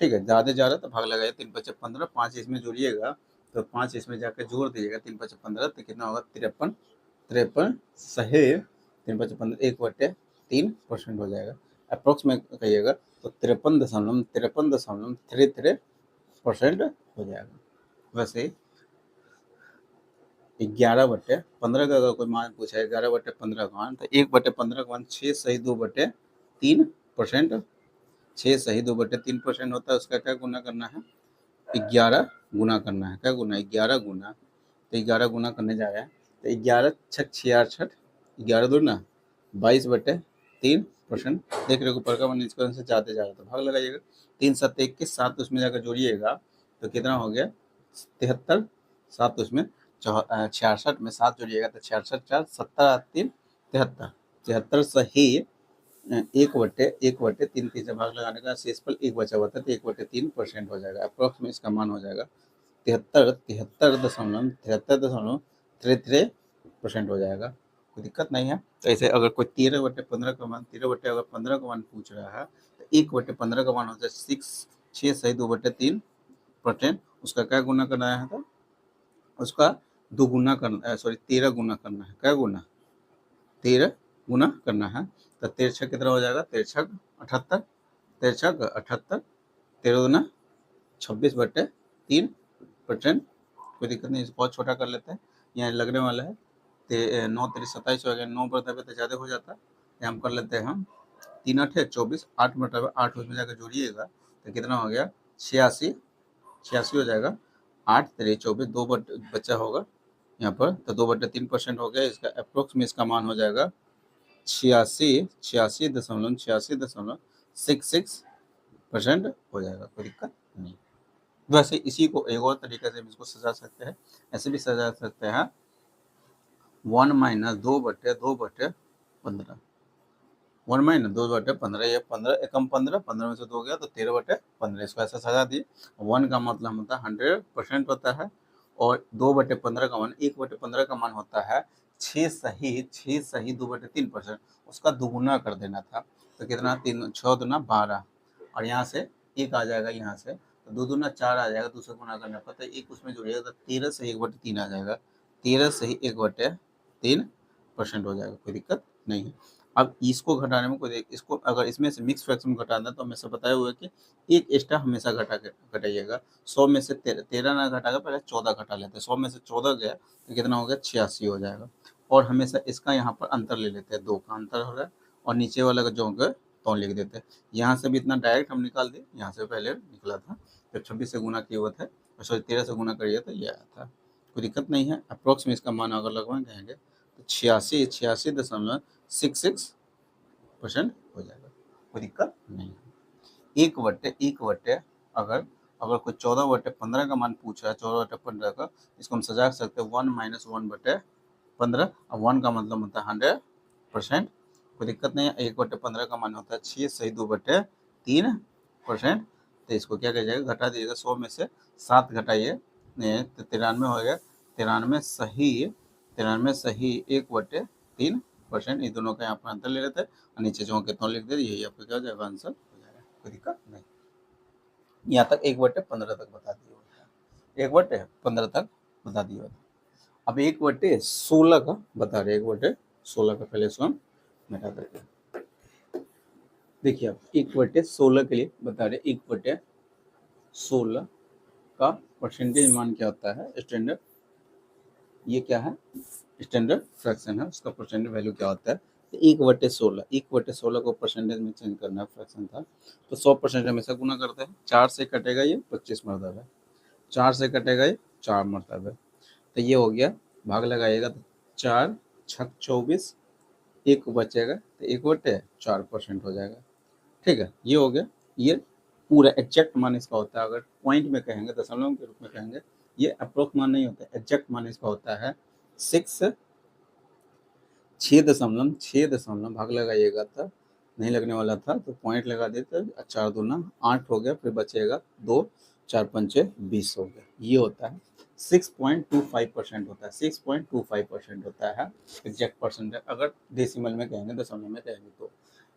ठीक है, ज़्यादा जा रहा है तो भाग लगाइए, 3×5 = 15, 5 इसमें जोड़िएगा तो 5 इसमें जाकर जोड़ दीजिएगा, 3×5 = 15, तो कितना होगा 53, 53 सही 3×5 = 1/3% हो जाएगा। अप्रोक्स में कहिएगा तो 53.33% हो जाएगा। वैसे 11/15 का अगर कोई मान पूछा है, 11/15 का मान, तो 1/15 का मान 6 सही 2/3%, 6 सही 2/3% होता है, उसका क्या गुना करना है, 11 गुना करना है। क्या गुना, 11 गुना, तो 11 गुना करने जा रहे हैं, तो 11×6 = 66, 11 दूना 22/3%। देख रहे हो ऊपर का मान नीचे से जाते जा रहा था, भाग लगाइएगा, 3×7 = 21, 7 उसमें जाकर जोड़िएगा तो कितना हो गया 73, 7 उसमें 66 में 7 जोड़िएगा तो 66 4 70 3 73, 73 सही 1/3 से भाग लगाने का शेषफल 1 बचा हुआ था, तो 1/3% हो जाएगा। अप्रोक्स में इसका मान हो जाएगा 73.33% हो जाएगा, कोई दिक्कत नहीं है। तो ऐसे अगर कोई 13/15 का मान 13/15 का मान पूछ रहा है, तो 1/15 का मान होता है 6 सही 2/3%, उसका क्या गुना करना है, तो उसका 2 गुना करना, सॉरी 13 गुना करना है। क्या गुना, 13 गुना करना है, तो 13×6 कितना हो जाएगा, 13×6 = 78, 13×6 = 78, 13 दूना 26/3%, कोई दिक्कत नहीं, इसको बहुत छोटा कर लेते हैं, यहाँ लगने वाला है 9 3 27 हो गया, 9 बटे तो ज़्यादा हो जाता है, यहाँ हम कर लेते हैं हम 3 8 24, 8/8 उसमें जाकर जोड़िएगा तो कितना हो गया 86, 86 हो जाएगा, 8 3 24, 2 बच्चा होगा यहाँ पर, तो 2/3% हो गया। इसका अप्रोक्स में इसका मान हो जाएगा 86.66% हो जाएगा, कोई दिक्कत नहीं। वैसे इसी को एक और तरीके से इसको सजा सकते हैं, ऐसे भी सजा सकते हैं 1 - 2/2/15, 1 - 2/15, ये 15 एकम 15, 15 में से 2 गया तो 13/15, इसको ऐसा सजा दिए। 1 का मतलब होता है 100% होता है, और 2/15 का मान 1/15 का मान होता है 6 सही 2/3%, उसका दुगुना कर देना था, तो कितना 3 6 दूना 12, और यहाँ से 1 आ जाएगा, यहाँ से तो 2 दूना 4 आ जाएगा, दूसरा गुना करने पर तो 1 उसमें जुड़ेगा तो 13 सही 1/3 आ जाएगा, 13 सही 1/3% हो जाएगा, कोई दिक्कत नहीं है। अब इसको घटाने में कोई, इसको अगर इसमें से मिक्स फ्रैक्शन घटाना है तो हमेशा बताया हुआ है कि एक एक्स्ट्रा हमेशा घटाइएगा। 100 में से 13 ना घटाकर पहले 14 घटा लेते हैं, 100 में से 14 गया तो कितना हो गया 86 हो जाएगा। और हमेशा इसका यहाँ पर अंतर ले लेते हैं, 2 का अंतर हो रहा है, और नीचे वाला का जो होगा तो लिख देते हैं। यहाँ से भी इतना डायरेक्ट हम निकाल दिए, यहाँ से पहले निकला था, जब 26 से गुना किया हुआ था, सॉरी 13 से गुना करिए तो ये आया था, कोई दिक्कत नहीं है। अप्रोक्स में इसका मान अगर लगवाएंगे तो 86.66% हो जाएगा, कोई दिक्कत नहीं है। 1/1 अगर अगर कोई 14/15 का मान पूछ रहा है, 14/15 का, इसको हम सजा सकते हैं 1 - 1/15, और 1 का मतलब होता है 100%, कोई दिक्कत नहीं है। 1/15 का मान होता है 6 सही 2/3%, तो इसको क्या किया जाएगा, घटा दीजिएगा, 100 में से 7 घटाइए तो 93 हो गया, 93 सही 1/3%। ये दोनों का यहाँ पर अंतर ले लेते हैं और नीचे जो कितना लिख दे यही आपका क्या हो जाएगा, आंसर हो जाएगा, कोई दिक्कत नहीं। यहाँ तक 1/15 तक बता दिए होता है, 1/15 तक बता दिए होता है। अब 1/16 का बता रहे, 1/16 का पहले इसको हम मिटा देते हैं। देखिए आप 1/16 के लिए बता रहे, 1/16 का परसेंटेज मान क्या होता है स्टैंडर्ड, ये क्या है स्टैंडर्ड फ्रैक्शन है, उसका परसेंटेज वैल्यू क्या होता है। तो 1/16 को परसेंटेज में चेंज करना है, फ्रैक्शन था तो 100% हमेशा गुना करते हैं। 4 से कटेगा ये 25 मरतबा, 4 से कटेगा ये 4 मरतबा, तो ये हो गया, भाग लगाइएगा तो 4 छक 24, एक बचेगा तो 1/4% हो जाएगा। ठीक है, ये हो गया। ये पूरा एग्जैक्ट मान इसका होता है, अगर पॉइंट में कहेंगे, दशमलव के रूप में कहेंगे, ये अप्रोक्स मान नहीं होता, एग्जैक्ट मान इसका होता है 6.6 भाग लगाइएगा था, नहीं लगने वाला था तो पॉइंट लगा देते, 4 दूना 8 हो गया, फिर बचेगा 2, 4 पंचे 20 हो गया। ये होता है 6.25% होता है, 6.25% होता है एग्जैक्ट परसेंटेज, अगर डेसिमल में कहेंगे, दशमलव में कहेंगे तो।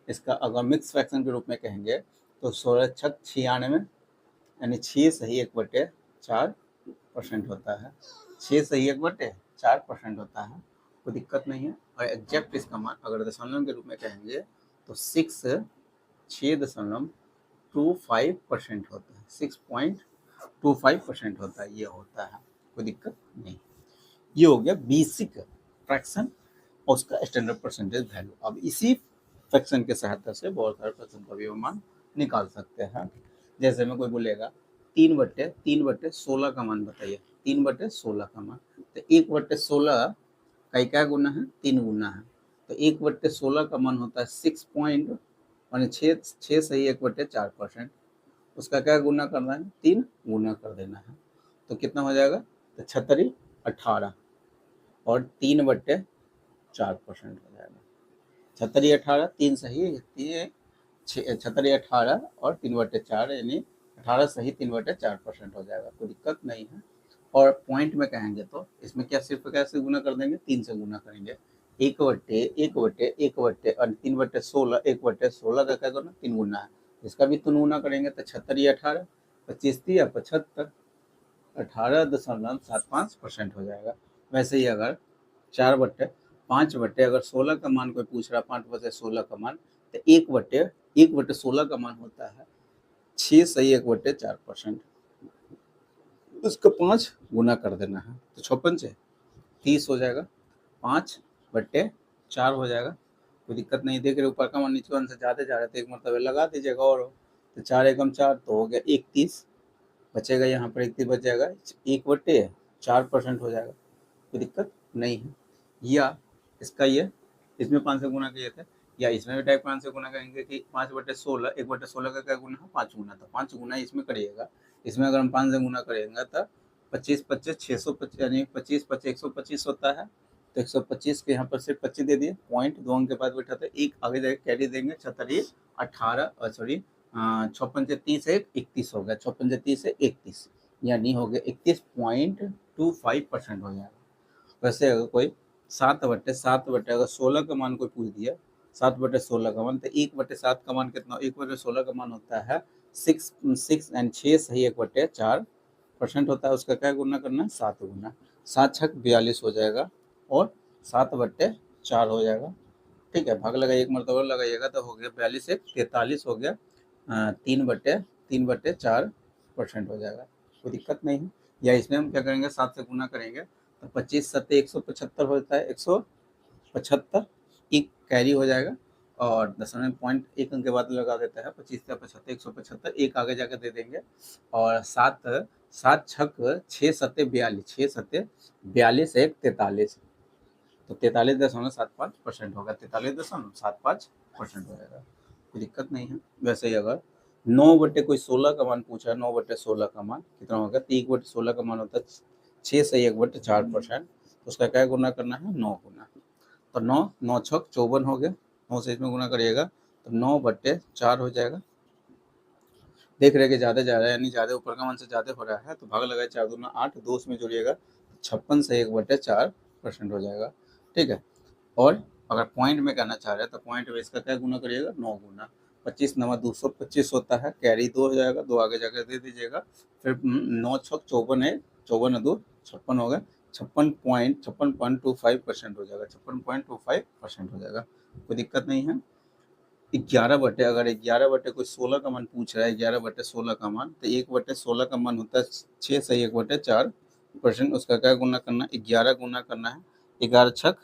इसका अगर मिक्स फ्रैक्शन के रूप में कहेंगे तो 16 छक 96, यानी 6 सही 1/4% होता है, 6 सही 1/4% होता है, कोई दिक्कत नहीं है। और एग्जैक्ट इसका मान अगर दशमलव के रूप में कहेंगे तो 6.25% होता है, 6.25% होता है, ये होता है, कोई दिक्कत नहीं। ये हो गया बेसिक फ्रैक्शन और उसका स्टैंडर्ड परसेंटेज वैल्यू। अब इसी फ्रैक्शन के सहायता से बहुत सारे फ्रैक्शन का भी मान निकाल सकते हैं। जैसे में कोई बोलेगा 3/16 का मान बताइए, 3/16 का मान, तो 1/16 का क्या गुना है, 3 गुना है, तो 1/16 का मान होता है 6 पॉइंट, माने 6 सही 1/4%, उसका क्या गुना करना है, 3 गुना कर देना है, तो कितना हो जाएगा, तो 36 18 और 3/4% हो जाएगा। 36 18 3 सही 36 18 और 3/4 यानी 18 सही 3/4% हो जाएगा, कोई दिक्कत नहीं है। और पॉइंट में कहेंगे तो इसमें क्या सिर्फ कैसे गुना कर देंगे, 3 से गुना करेंगे, 1/1/1/1 और 3/16, 1/16 का क्या करना, 3 गुना है, इसका भी 3 गुना करेंगे तो 36 18 25 या 75, 18.75% हो जाएगा। वैसे ही अगर 4/5 अगर 16 का मान कोई पूछ रहा, 5/16 का मान, तो 1/16 का मान होता है 6 सही 1/4%, उसका 5 गुना कर देना है, तो 56 से 30 हो जाएगा, 5/4 हो जाएगा, कोई दिक्कत नहीं। देख रहे ऊपर का मान नीचे वन से ज़्यादा जा रहा था, एक मरतबा लगा दीजिएगा और तो 4 एकम 4 तो हो गया 31 बचेगा, यहाँ पर 31 बच जाएगा, 1/4% हो जाएगा, कोई दिक्कत नहीं है। या इसका ये इसमें 5 से गुना किए थे, या इसमें भी टाइप 5 से गुना करेंगे कि 5/16, 1/16 का क्या गुना है, 5 गुना, तो 5 गुना इसमें करिएगा, इसमें अगर हम 5 से गुना करेंगे तो 25 25 625 यानी 25 25 125 होता है, तो 125 के यहाँ पर सिर्फ 25 दे दिए, पॉइंट 2 अंक के बाद बैठाते, एक आगे जाके कैरी देंगे, 36 18 सॉरी 56 30 31 हो गया, 56 30 31 यानी हो गया 31.25% हो जाएगा। वैसे अगर कोई 7/7 अगर 16 का मान कोई पूछ दिया, 7/16 का मान, तो 1/7 का मान कितना, 1/16 का मान होता है 6 एंड 6 सही 1/4% होता है, उसका क्या गुना करना है, 7 गुना, 7 छक 42 हो जाएगा और 7/4 हो जाएगा। ठीक है, भाग लगाइए, एक मरतबा लगाइएगा तो हो गया 42 1 43 हो गया, 3/4% हो जाएगा, कोई दिक्कत नहीं है। या इसमें हम क्या करेंगे, 7 से गुना करेंगे तो 25 सत्ते 175 होता है, 175 एक कैरी हो जाएगा और दशमलव पॉइंट एक अंक के बाद लगा देता है, 25 से 75 175 एक आगे जाकर दे देंगे और 7 छक 6 सत्ते 42, 6 सत्ते 42 1 43, तो 43.75% होगा, 43.75% हो जाएगा, कोई दिक्कत नहीं है। वैसे ही अगर 9/16 का मान पूछा है, 9/16 का मान कितना होगा, तो 1/16 का मान होता है 6 से 1/4%, तो उसका क्या गुना करना है, 9 गुना, तो 9 छक 54 हो गया, 9 से इसमें गुना करिएगा तो 9/4 हो जाएगा। देख रहे कि ज़्यादा जा रहा है, यानी ज़्यादा ऊपर का मान से ज़्यादा हो रहा है, तो भाग लगाए 4 दूना 8, 2 उसमें जोड़िएगा 56 से 1/4% हो जाएगा, ठीक है। और अगर पॉइंट में करना चाह रहे हैं तो पॉइंट में इसका क्या गुना करिएगा, 9 गुना। 25 नवा 225 होता है, कैरी 2 हो जाएगा, 2 आगे जाकर दे दीजिएगा। फिर 9 छक 54 है, 54 2 56 हो गया, 56.25% हो जाएगा, 56.25% हो जाएगा, कोई दिक्कत नहीं है। 11 बटे, अगर 11 बटे कोई 16 का मान पूछ रहा है, 11/16 का मान, तो 1/16 का मान होता है 6 सही 1/4%। उसका क्या गुना करना है, 11 गुना करना है, 11 छक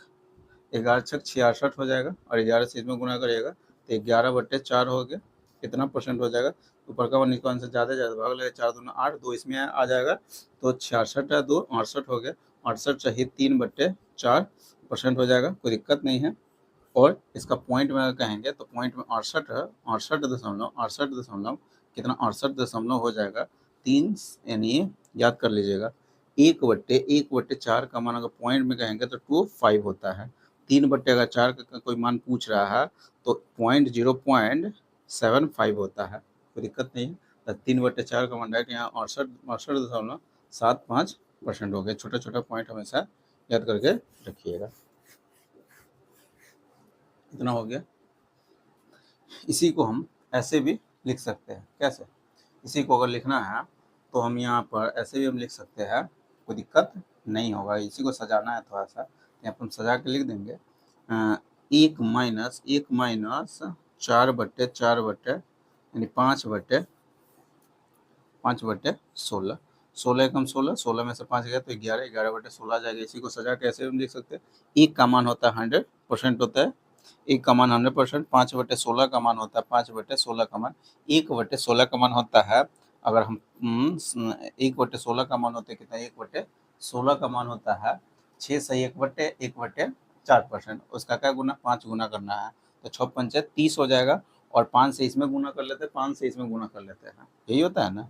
66 हो जाएगा, और 11 से इसमें गुना करिएगा तो 11/4 हो गया, कितना परसेंट हो जाएगा, ऊपर का नीचे आंसर ज़्यादा भाग लगेगा, 4 दूना 8, 2 इसमें आ जाएगा, तो 66 है 2 68 हो गया, 68 चाहिए 3/4% हो जाएगा, कोई दिक्कत नहीं है। और इसका पॉइंट में अगर कहेंगे तो पॉइंट में 68 है, 68 दशमलव कितना, 68 दशमलव हो जाएगा 3, यानी याद कर लीजिएगा, 1/4 का मान अगर पॉइंट में कहेंगे तो 25 होता है। 3 बट्टे अगर 4 का कोई मान पूछ रहा है तो 0.75 होता है, कोई दिक्कत नहीं है। तो 3/4 का मान डायरेक्ट यहाँ 68.75% हो गया। छोटा छोटा पॉइंट हमेशा याद करके रखिएगा। इतना हो गया। इसी को हम ऐसे भी लिख सकते हैं, कैसे, इसी को अगर लिखना है तो हम यहाँ पर ऐसे भी हम लिख सकते हैं, कोई दिक्कत नहीं होगा। इसी को सजाना है थोड़ा सा, यहाँ पर हम सजा के लिख देंगे, 1 - 4/4 यानी 5/16, 16 एकम 16, 16 में से 5 गया तो 11, 11/16 आ जाएगा। इसी को सजा के ऐसे हम लिख सकते हैं, 1 का मान होता है 100% होता है, 1 का मान 100%, 5/16 का मान होता है 5/16 का मान, 1/16 का मान होता है, अगर हम 1/16 का मान होता है कितना, 1/16 का मान होता है 6 सही 1/4%, उसका क्या गुना, 5 गुना करना है, तो 6 पंचे 30 हो जाएगा, और 5 से इसमें गुना कर लेते हैं, 5 से इसमें गुना कर लेते हैं, यही होता है ना,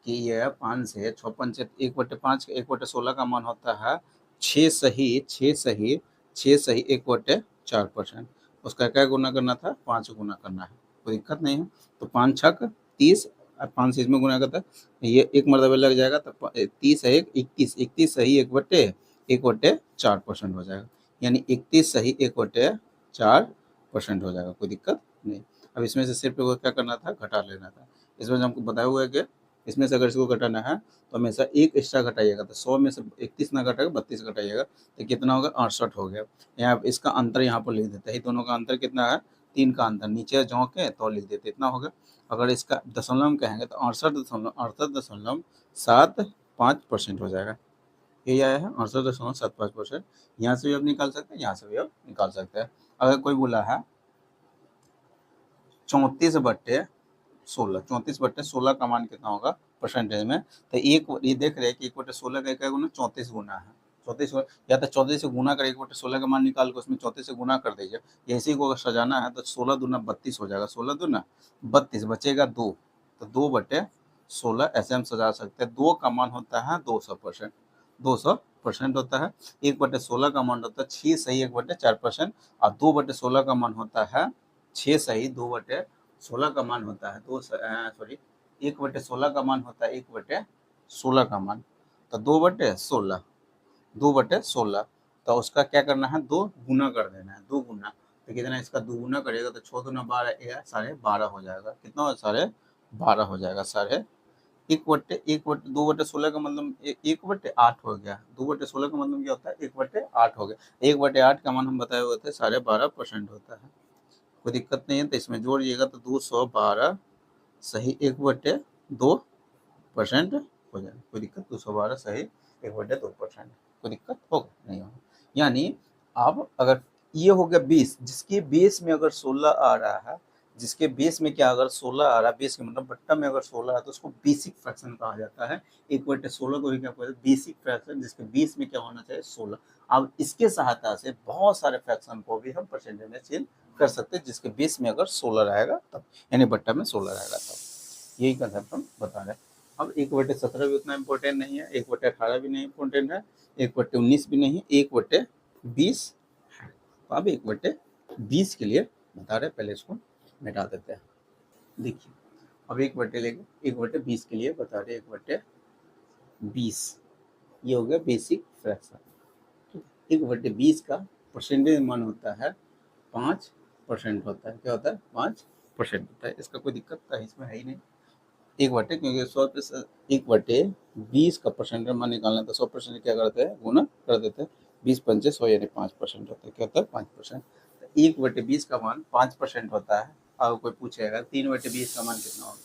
कि यह 5 से 6 पंचे 1/5, 1/16 का मान होता है 6 सही 1/4%, उसका क्या गुना करना था, 5 गुना करना है, कोई दिक्कत नहीं है। तो 5 छक 30, 5 से इसमें गुना करता है, ये एक मरतबे लग जाएगा, तो 30 है 21, 21 सही 1/4% हो जाएगा, यानी 31 सही 1/4% हो जाएगा, कोई दिक्कत नहीं। अब इसमें से सिर्फ क्या करना था, घटा लेना था। इसमें हमको बताया हुआ है कि इसमें से अगर इसको घटाना है तो हमेशा एक एक्स्ट्रा घटाइएगा, तो 100 में से 31 ना घटाएगा 32 घटाइएगा, तो कितना होगा, 68 हो गया। यहाँ इसका अंतर यहाँ पर लिख देते हैं, दोनों का अंतर कितना है, 3 का अंतर, नीचे झोंके तो लिख देते, इतना होगा। अगर इसका दशमलव में कहेंगे तो 68.75% हो जाएगा, यही आया है 68.75%। यहाँ से भी आप निकाल सकते हैं, यहाँ से भी आप निकाल सकते हैं। अगर कोई बोला है 34/16 का मान कितना होगा परसेंटेज में, तो एक ये देख रहे हैं कि 1/16 का क्या गुना, 34 गुना है, 34, या तो 34 से गुना कर 1/16 का मान निकाल के उसमें 34 से गुना कर दीजिए। इसी को अगर सजाना है तो 16 दूना 32 हो जाएगा, 16 दूना 32, बचेगा 2, तो 2/16 ऐसे हम सजा सकते हैं। 2 का मान होता है 200%, 200% होता है। 1/16 का मान होता है 6 सही 1/4%, और 2/16 का मान होता है 6 सही 2/16 का मान होता है, 1/16 का मान होता है 1/16 का मान, तो 2/16, 2/16, तो उसका क्या करना है, 2 गुना कर देना है, 2 गुना, तो कितना, इसका 2 गुना करिएगा तो 6 दूना 12, 12.5 हो जाएगा, कितना हो, 12.5 हो जाएगा, 2/16 का मतलब 1/8 हो गया, 2/16 का मतलब क्या होता है, 1/8 हो गया, 1/8 का मान हम बताए हुए थे 12.5% होता है, कोई दिक्कत नहीं है। तो इसमें जोड़िएगा तो 212 सही 1/2% हो जाएगा, कोई दिक्कत, 212 सही 1/2%, कोई दिक्कत होगा नहीं होगा। यानी अब अगर ये हो गया 20, जिसके बेस में अगर 16 आ रहा है, जिसके बेस में क्या, अगर 16 आ रहा है, बेस के मतलब बट्टा में अगर 16 है तो उसको बेसिक फ्रैक्शन कहा जाता है। 1/16 को भी क्या कहते हैं, बेसिक फ्रैक्शन, जिसके बेस में क्या होना चाहिए, 16। अब इसके सहायता से बहुत सारे फ्रैक्शन को भी हम परसेंटेज में चेंज कर सकते हैं, जिसके बेस में अगर 16 रहेगा तब, यानी बट्टा में 16 रहेगा तब, यही कंसेप्ट हम बता रहे हैं। अब 1/17 भी उतना इम्पोर्टेंट नहीं है, 1/18 भी नहीं इम्पोर्टेंट है, 1/19 भी नहीं, 1/20 है। तो अब 1/20 के लिए बता रहे, पहले इसको मिटा देते हैं। देखिए अब 1/20 के लिए बता रहे, 1/20 ये हो गया बेसिक फ्रैक्शन। 1/20 का परसेंटेज मान होता है 5% होता है। क्या होता है? 5% होता है। इसका कोई दिक्कत तो इसमें है ही नहीं। 1/, क्योंकि 100%, 1/20 का परसेंटेज मान निकालना था, 100% क्या करते हैं? गुना कर देते हैं। 20×5 यानी 5% होता है। क्या होता है? 5%। 1/20 का मान 5% होता है। अगर कोई पूछेगा 3/20 का मान कितना होगा,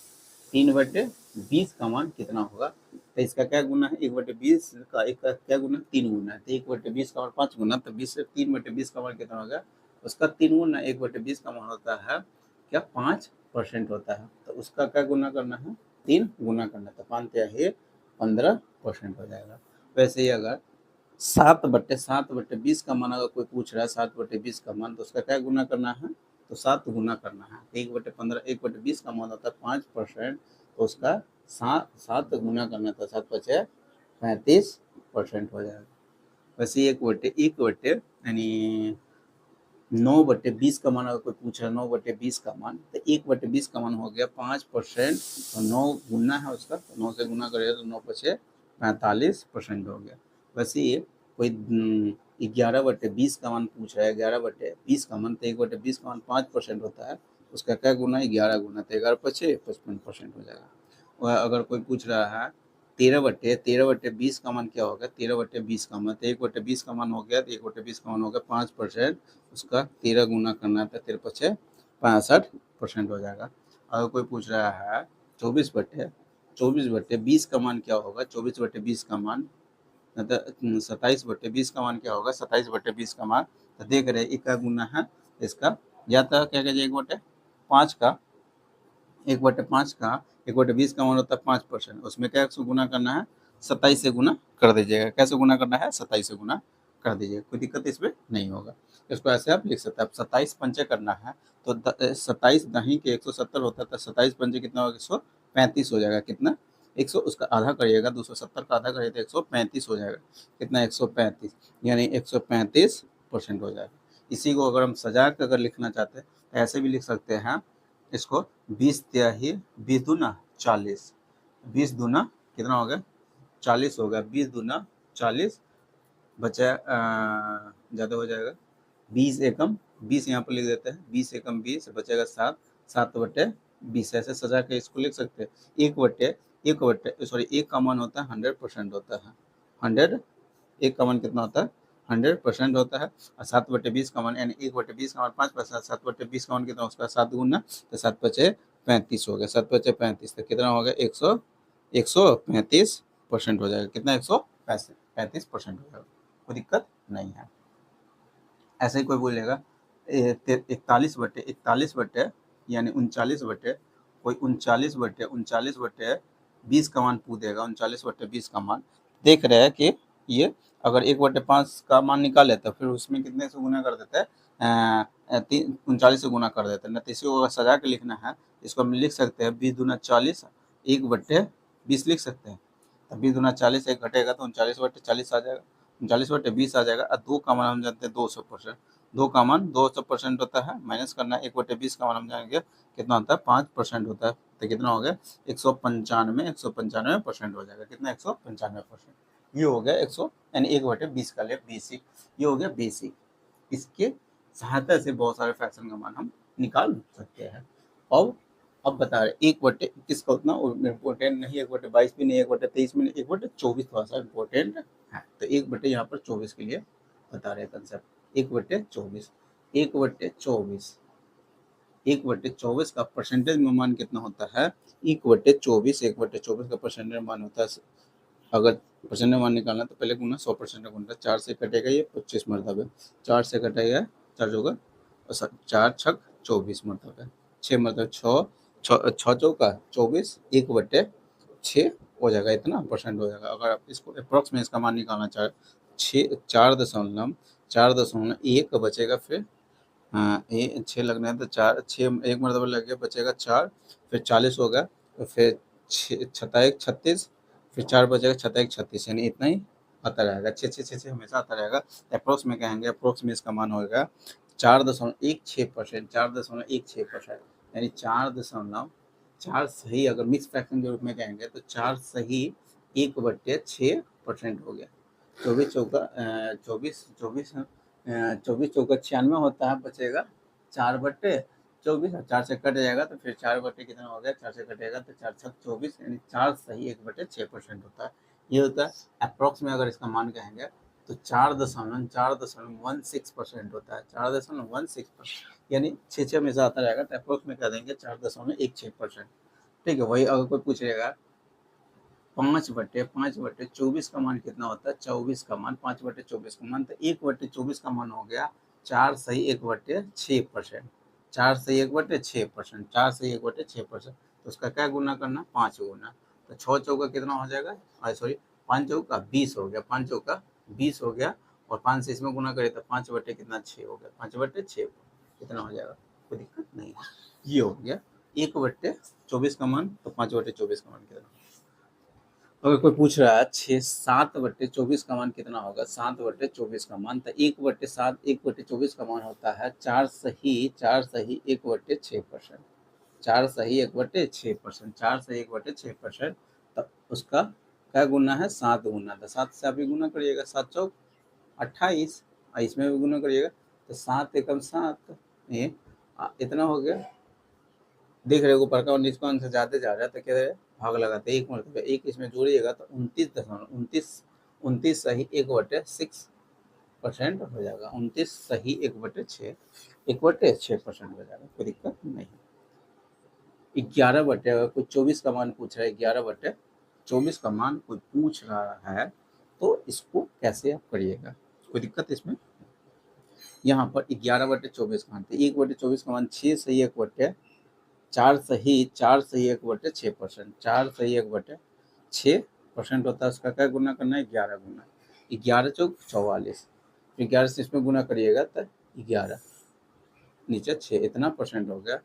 3/20 का मान कितना होगा, तो इसका क्या गुना है? 1/20 का एक का क्या गुना? 3 गुना है। तो 1/20 का मान 5 गुना, तो 20 से 3/20 का मान कितना होगा? उसका 3 गुना। 1/20 का मान होता है क्या? 5% होता है। तो उसका क्या गुना करना है? 3 गुना करना। तो 5 है 15% हो जाएगा। वैसे ही अगर 7/20 का मान अगर कोई पूछ रहा है, 7/20 का मान, तो उसका क्या गुना करना है? तो 7 गुना करना है। 1/15, 1/20 का मान होता है 5%, तो उसका 7 गुना करना था। 7×5 35% हो जाएगा। वैसे 1/1 यानी 9/20 का मान अगर कोई पूछ रहा है, 9/20 का मान, तो 1/20 का मान हो गया 5%, तो 9 गुना है उसका, तो 9 से गुना करेगा तो 9×5 45% हो गया। वैसे ये कोई 11/20 का मान पूछ रहा है, 11/20 का मान, तो 1/20 का मान 5% होता है। उसका क्या गुना है? 11 गुना, तो 11×5 55% हो जाएगा। और अगर कोई पूछ रहा है 13/20 का मान क्या होगा? 13/20 का मान, तो 1/20 का मान हो गया, तो 1/20 का मान हो गया 5%, उसका 13 गुना करना था, 13×5 65% हो जाएगा। अगर कोई पूछ रहा है 24/20 का मान क्या होगा? 24/20 का मान, 27/20 का मान क्या होगा? 27/20 का मान, तो देख रहे एक का गुना है इसका, या तो क्या कहें 1/5 का, 1/5 का 1/20 का मान होता है 5%, उसमें क्या से गुना करना है? 27 से गुना कर दीजिएगा। कैसे गुना करना है? 27 से गुना कर दीजिएगा, कोई दिक्कत इसमें नहीं होगा। इसको ऐसे आप लिख सकते हैं। अब 27 पंचे करना है, तो 27 दही के 170 होता है, तो 27 पंचे कितना होगा? 135 हो जाएगा। कितना? 100, उसका आधा करिएगा, 270 का आधा करिए तो 135 हो जाएगा। कितना? 135, यानी 135% हो जाएगा। इसी को अगर हम सजा कर अगर लिखना चाहते हैं, तो ऐसे भी लिख सकते हैं इसको। 20×23, 20 दूना 40, 20 दूना कितना हो गया? 40 हो गया। 20 दूना 40 बचा, ज़्यादा हो जाएगा। 20 एकम 20 यहाँ पर लिख देते हैं। 20 एकम 20 बचेगा 7, 7/20 ऐसे सजा के इसको लिख सकते हैं। एक का मान होता है 100% होता है। 100, एक का मान कितना होता है? 100% होता है। और 7/20 का मान, यानी 1/20 का मान 5%, 7/20 का मान कितना? उसका 7 गुना, तो 7×5 = 35 हो गया। 7×5 = 35, तो कितना हो गया? 135% हो जाएगा। कितना? 135% हो जाएगा। कोई दिक्कत नहीं है। ऐसे ही कोई बोलेगा 41/41 यानी 39 कोई 39/20 का मान पूछ देगा। 39/20 का मान देख रहे हैं कि ये अगर 1/5 का मान निकाले तो फिर उसमें कितने से गुना कर देते हैं? 39 से गुना कर देते हैं ना। तो इसी को अगर सजा के लिखना है, इसको हम लिख सकते हैं 20 दूना 40, 1/20 लिख सकते हैं। तो 20 दूना 40, एक घटेगा तो 39/40 आ जाएगा। 39/20 आ जाएगा। और 2 का मान हम जानते हैं 200%। 2 का मान 200% होता है। माइनस करना है, 1/20 का मान हम जानेंगे कितना होता है? 5% होता है। तो कितना हो गया? 195% हो जाएगा। कितना? 195%। ये हो गया 100, यानी 1/20 का लिए बेसिक। ये हो गया बेसिक। इसके सहायता से बहुत सारे फ्रैक्शन का मान हम निकाल सकते हैं। अब बता रहे 1/21 का उतना इम्पोर्टेंट नहीं, 1/22 भी नहीं, 1/23 भी नहीं, 1/24 थोड़ा सा इम्पोर्टेंट है। तो 1/, यहाँ पर 24 के लिए बता रहे कंसेप्ट। 1/24, 1/24, 1/24 का परसेंटेज में मान कितना होता है? 1/24, 1/24 का परसेंटेज मान होता है। अगर परसेंटेज मान निकालना तो पहले गुना 100% गुना, 4 से कटेगा ये 25 मरतबे, 4 से कटेगा 4 होगा, और 4 छक 24 मरतबे, 6 मरतबे 6, 6 चौका 24, 1/6 हो जाएगा। इतना परसेंट हो जाएगा। अगर आप इसको अप्रॉक्स में इसका मान निकालना चाहे, 4.1 बचेगा। फिर हाँ, 6 लगना है तो 4, 6 एक मरतबा लग गया, बचेगा 4, फिर 40 हो गया, तो फिर 6 36, फिर 4 बचेगा, 36 यानी इतना ही आता रहेगा। 6 हमेशा आता रहेगा। अप्रोक्स में कहेंगे, अप्रोक्स में इसका मान होगा 4.16%, 4.16%, यानी 4 सही। अगर मिक्स फ्रैक्शन के रूप में कहेंगे तो 4 सही 1/6 परसेंट हो गया। 24 चौका 96 होता है, बचेगा 4/24। 4 से कट जाएगा तो फिर 4 कितना हो गया, 4 से कटेगा तो 4 छक 24, यानी 4 सही 1/6% होता है। ये होता है अप्रॉक्स में। अगर इसका मान कहेंगे तो 4.16% होता है। 4.16%, यानी 6 हमेशा आता रहेगा, तो अप्रॉक्स में कह देंगे 4.16%। ठीक है। वही अगर कोई पूछेगा 5/24 का मान कितना होता है, 24 का मान, 5/24 का मान, तो 1/24 का मान हो गया 4 सही 1/6%। 4 सही 1/6%, 4 सही 1/6%, तो उसका क्या गुना करना, 5 गुना। तो 6 चौका कितना हो जाएगा, सॉरी 5 चौका 20 हो गया, 5 चौका 20 हो गया, और 5 से इसमें गुना करें तो 5 कितना 6 हो गया, 5/6 कितना हो जाएगा, कोई दिक्कत नहीं है। ये हो गया 1/24 का मान, तो 5/24 का मान कितना। अगर कोई पूछ रहा है 7/24 का मान कितना होगा, 7/24 का मान, तो 1/24 का मान होता है 4 सही 1/6%। 4 सही 1/6%, 4 सही 1/6%, तो उसका क्या गुना है, 7 गुना। तो 7 से आप भी गुना करिएगा, 7 चौक 28, इसमें भी गुना करिएगा तो 7 एकम 7, ये इतना हो गया। देख रहे हो ऊपर का और नीचे का अंक से ज्यादा जा रहा है, तो क्या है, भाग लगाते हैं, एक मरतबा एक इसमें जोड़िएगा तो 29 सही 1/6% हो जाएगा। 29 सही 1/6% हो जाएगा, कोई दिक्कत नहीं। 11 अगर कोई 24 का मान पूछ रहा है, 11/24 का मान कोई पूछ रहा है, तो इसको कैसे आप करिएगा, कोई दिक्कत इसमें। यहाँ पर 11/24 का मान, तो 1/24 का मान 6 सही 4 सही 1/6%, 4 सही 1/6% होता है। उसका क्या गुना करना है, 11 गुना। 11 चौक 44, 11 से इसमें गुना करिएगा तो 11 नीचे 6, इतना परसेंट हो गया।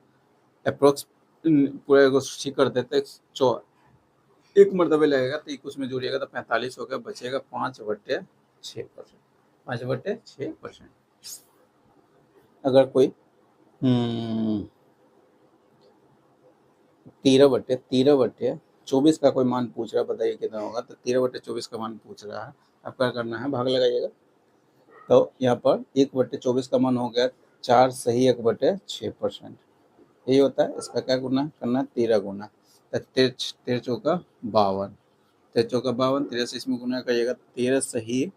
अप्रोक्स पूरे को ठीक कर देते, एक मरतबे लगेगा तो एक उसमें जोड़िएगा तो 45 हो गया, बचेगा 5/6%, 5/6%। अगर कोई 13/24 का कोई मान पूछ रहा है, बताइए कितना होगा। तो 13/24 का मान पूछ रहा है, अब क्या करना है, भाग लगाइएगा। तो यहाँ पर 1/24 का मान हो गया 4 सही 1/6%, यही होता है। इसका क्या गुना करना है, 13 गुना। तो 13 चौका 52, 13 चौका 52, 13 से इसमें गुना करिएगा, 13 सही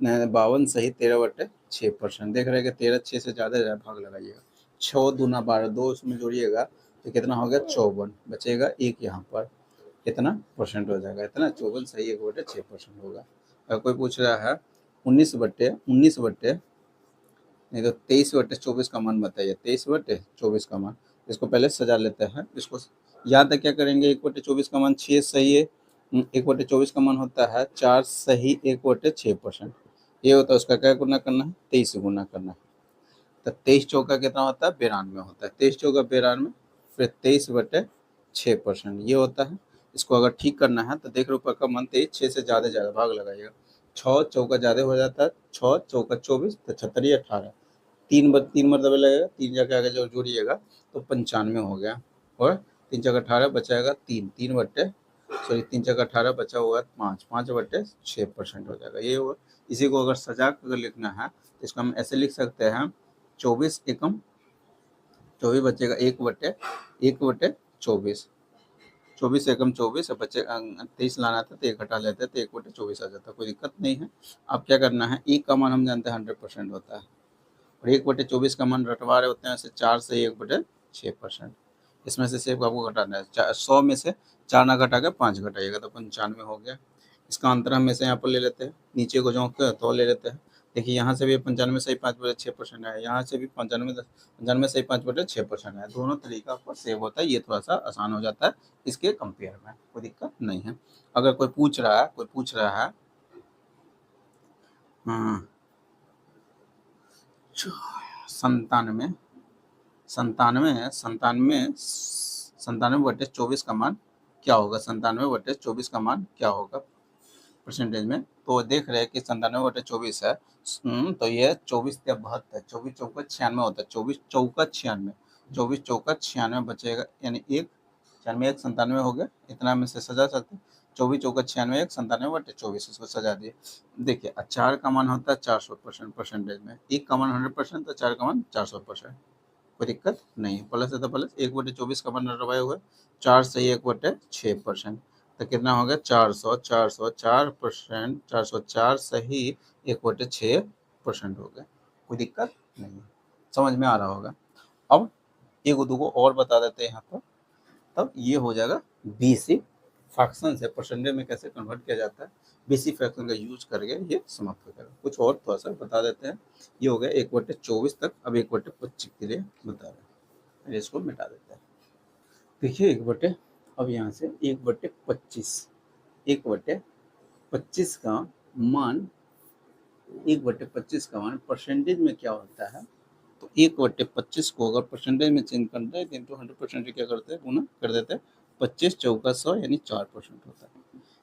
52 सही 13/6%। देख रहे हैं कि 13 6 से ज़्यादा है, भाग लगाइएगा। 6 दूना 12, 2 उसमें जोड़िएगा तो कितना हो गया, 54, बचेगा 1, यहाँ पर कितना परसेंट हो जाएगा, इतना 54 सही 1/6% होगा। अगर कोई पूछ रहा है 19 नहीं तो 23/24 का मान बताइए, 23/24 का मान। इसको पहले सजा लेते हैं, इसको याद है क्या करेंगे, 1/24 का मान 6 सही है, 1/24 का मान होता है 4 सही 1/6%, ये होता है। उसका क्या गुना करना है, 23 गुना करना है। तो 23 चौका कितना होता है, 92 होता है, 23 चौका 92, फिर 23/6%, ये होता है। इसको अगर ठीक करना है तो देख लो ऊपर का मान 23, 6 से ज़्यादा भाग लगाइएगा। 6 चौका ज़्यादा हो जाता है, 6 चौका 24, तो 76 18, 3 मरतबे लगेगा, 3 जाके आगे जो जोड़िएगा तो 95 हो गया, और 3 चौका 18 बचाएगा 3, 3/18 बचा हुआ 5, 5/6% हो जाएगा, ये होगा। इसी को अगर सजा कर लिखना है तो इसको हम ऐसे लिख सकते हैं, 24 एकम 24 बचेगा 1/24, 24 एकम 24 बचे 23 लाना था तो 1 हटा लेते तो 1/24 आ जाता, कोई दिक्कत नहीं है। अब क्या करना है, 1 का मान हम जानते हैं 100% होता है, और 1/24 का मान रटवा रहे होते हैं, ऐसे 4 से 1/6%। इसमें से सिर्फ आपको घटाना है, 100 में से 4 ना घटा के 5 घटाइएगा तो 95 हो गया। इसका अंतर हम ऐसे यहाँ पर ले लेते हैं, नीचे को जो तो ले लेते हैं। देखिए यहाँ से भी 95 सही 5/6% है, यहाँ से भी 95 सही 5/6% है। दोनों तरीका आपको सेव होता है, ये थोड़ा सा आसान हो जाता है इसके कंपेयर में, कोई दिक्कत नहीं है। अगर कोई पूछ रहा है 97 97/24 का मान क्या होगा, 97/24 का मान क्या होगा परसेंटेज में। तो देख रहे हैं कि 97/24 है, तो ये 24 या 72, 24 चौका 96 होता है, 24 चौका 96, 24 चौका 96 बचेगा, यानी 1 96 1 97 हो गया, इतना में से सजा सकते हैं। 24 चौका 96, 97/24, इसको सजा दिए। देखिए 4 का मान होता है 400% परसेंटेज में, 1 का मान 100%, तो 4 का मान 400%, कोई दिक्कत नहीं है। प्लस है तो प्लस, 1/24 का मान रवाए हुए 4 सही 1/6%, तो कितना हो गया 400, 404%, 404 सही 1/6% हो गया, कोई दिक्कत नहीं है, समझ में आ रहा होगा। अब एक दो को और बता देते हैं यहाँ पर, तब ये हो जाएगा बेसिक फ्रैक्शन से परसेंटेज में कैसे कन्वर्ट किया जाता है, बेसिक फ्रैक्शन का यूज करके ये समाप्त हो जाएगा। कुछ और थोड़ा सा बता देते हैं। ये हो गया 1/24 तक, अब 1/25 के लिए बता रहे हैं, इसको मिटा देते हैं। देखिए अब यहाँ से 1/25, 1/25 का मान, 1/25 का मान परसेंटेज में क्या होता है, तो 1/25 को अगर परसेंटेज में चेंज करते हैं तो 100% क्या करते हैं, गुना कर देते हैं, 25 चौका 100 यानी 4% होता है।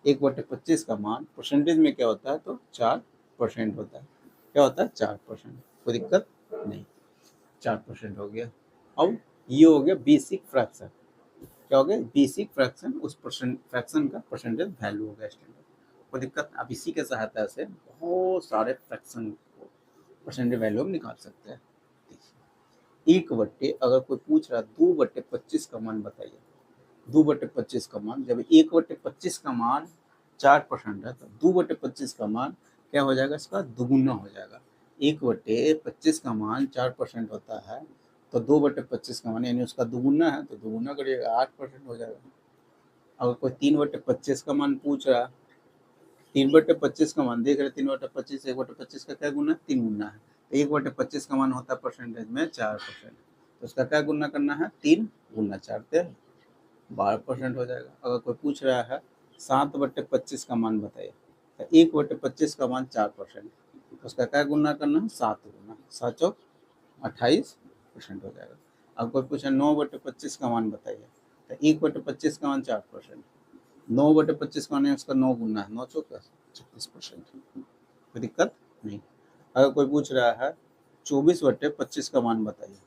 1/25 का मान परसेंटेज में क्या होता है, तो 4% होता है। क्या होता है 4%, कोई दिक्कत नहीं, 4% हो गया। अब ये हो गया बेसिक फ्रैक्शन। क्या हो गया बेसिक फ्रैक्शन, उस फ्रैक्शन का परसेंटेज वैल्यू हो गया स्टैंडर्ड, कोई दिक्कत। अब इसी के सहायता से बहुत सारे फ्रैक्शन को परसेंटेज वैल्यू हम निकाल सकते हैं। 1 अगर कोई पूछ रहा 2/25 का मान बताइए, 2/25 का मान, जब 1/25 का मान 4% है तो 2/25 का मान क्या हो जाएगा, इसका दुगुना हो जाएगा। 1/25 का मान 4% होता है, तो 2/25 का मान यानी उसका दुगुना है, तो दुगुना करिएगा 8% हो जाएगा। अगर कोई 3/25 का मान पूछ रहा, 3/25 का मान देख रहे, 3/25, 1/25 का क्या गुना, 3 गुना है, तो 1/25 का मान होता है परसेंटेज में 4%, तो उसका क्या गुना करना है, 3 गुना 4 12% हो जाएगा। अगर कोई पूछ रहा है 7/25 का मान बताइए, तो 1/25 का मान 4%, तो उसका क्या गुना करना है, 7 गुना, 7 चौक 28% हो जाएगा। अब कोई पूछे 9/25 का मान बताइए, तो 1/25 का मान 4%, 9/25 का मान है उसका 9 गुना है, 9 चौक 36%, कोई दिक्कत नहीं। अगर कोई पूछ रहा है 24/25 का मान बताइए,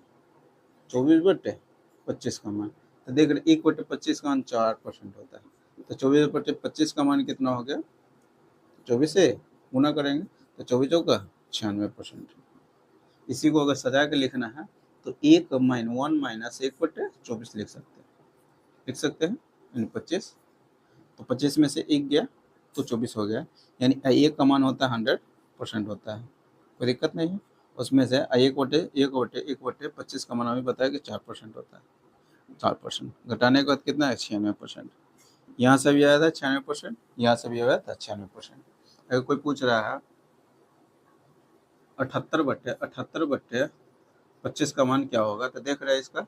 24/25 का मान, तो देख रहे 1/25 का मान 4% होता है, तो 24/25 का मान कितना हो गया, 24 से गुना करेंगे तो 24 चौका 96%। इसी को अगर सजा के लिखना है तो 1 - 1 - 1/24 यानी 25, तो 25 में से 1 गया तो 24 हो गया, यानी 1 का मान होता है 100% होता है, कोई दिक्कत नहीं है। उसमें से 1/1/1/25 का मान अभी बताया कि 4% होता है, 4% घटाने के बाद कितना है 96%। यहाँ से भी आया था 96%, यहाँ से भी आया था 96%। अगर कोई पूछ रहा है 78/25 का मान क्या होगा, तो देख रहे हैं इसका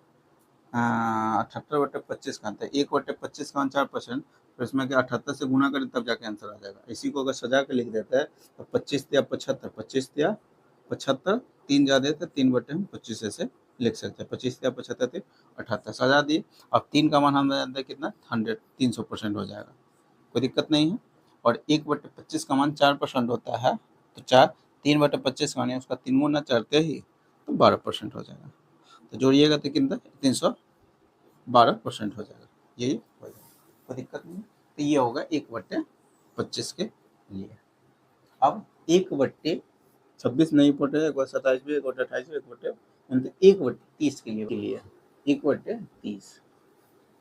78/25 का, तो 1/25 का मान 4%, फिर इसमें क्या 78 से गुना करें तब जाके आंसर आ जाएगा। इसी को अगर सजा के लिख देता है तो 25 या 75, 25 या 75, 3 ज़्यादा है तो 3/25 ऐसे लिख सकते हैं, 25 या 75 थे 78 सजा दिए। अब 3 का मान हम जानते हैं कितना 100, 300% हो जाएगा, कोई दिक्कत नहीं है। और 1/25 का मान 4% होता है, तो 3/25 का मान है उसका 3 गुना चढ़ते ही तो 12% हो जाएगा, तो जोड़िएगा तो कितना 312% हो जाएगा, यही हो जाएगा, कोई दिक्कत नहीं। तो ये होगा 1/25 के लिए। अब 1/26 नहीं पढ़े, 1/27 भी, 1/28 भी, 1/30 के लिए 1/30,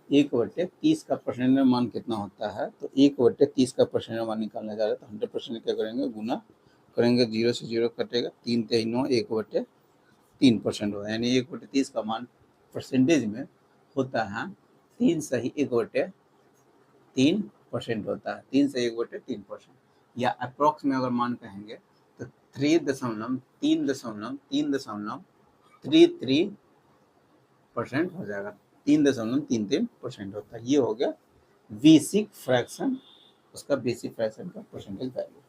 1/30 का परसेंट मान कितना होता है, तो 1/30 का परसेंट मान निकालने जा रहे हैं, तो 100% क्या करेंगे, गुना करेंगे, 0 से 0 कटेगा, 3 3 9, 1/3% होगा, यानी 1/30 का मान परसेंटेज में होता है 3 सही 1/3% होता है, 3 से 1/3%, या अप्रॉक्स में अगर मान कहेंगे तो 3.33% हो जाएगा, 3.33% होता है। ये हो गया बेसिक फ्रैक्शन, उसका बेसिक फ्रैक्शन का परसेंटेज वैल्यू।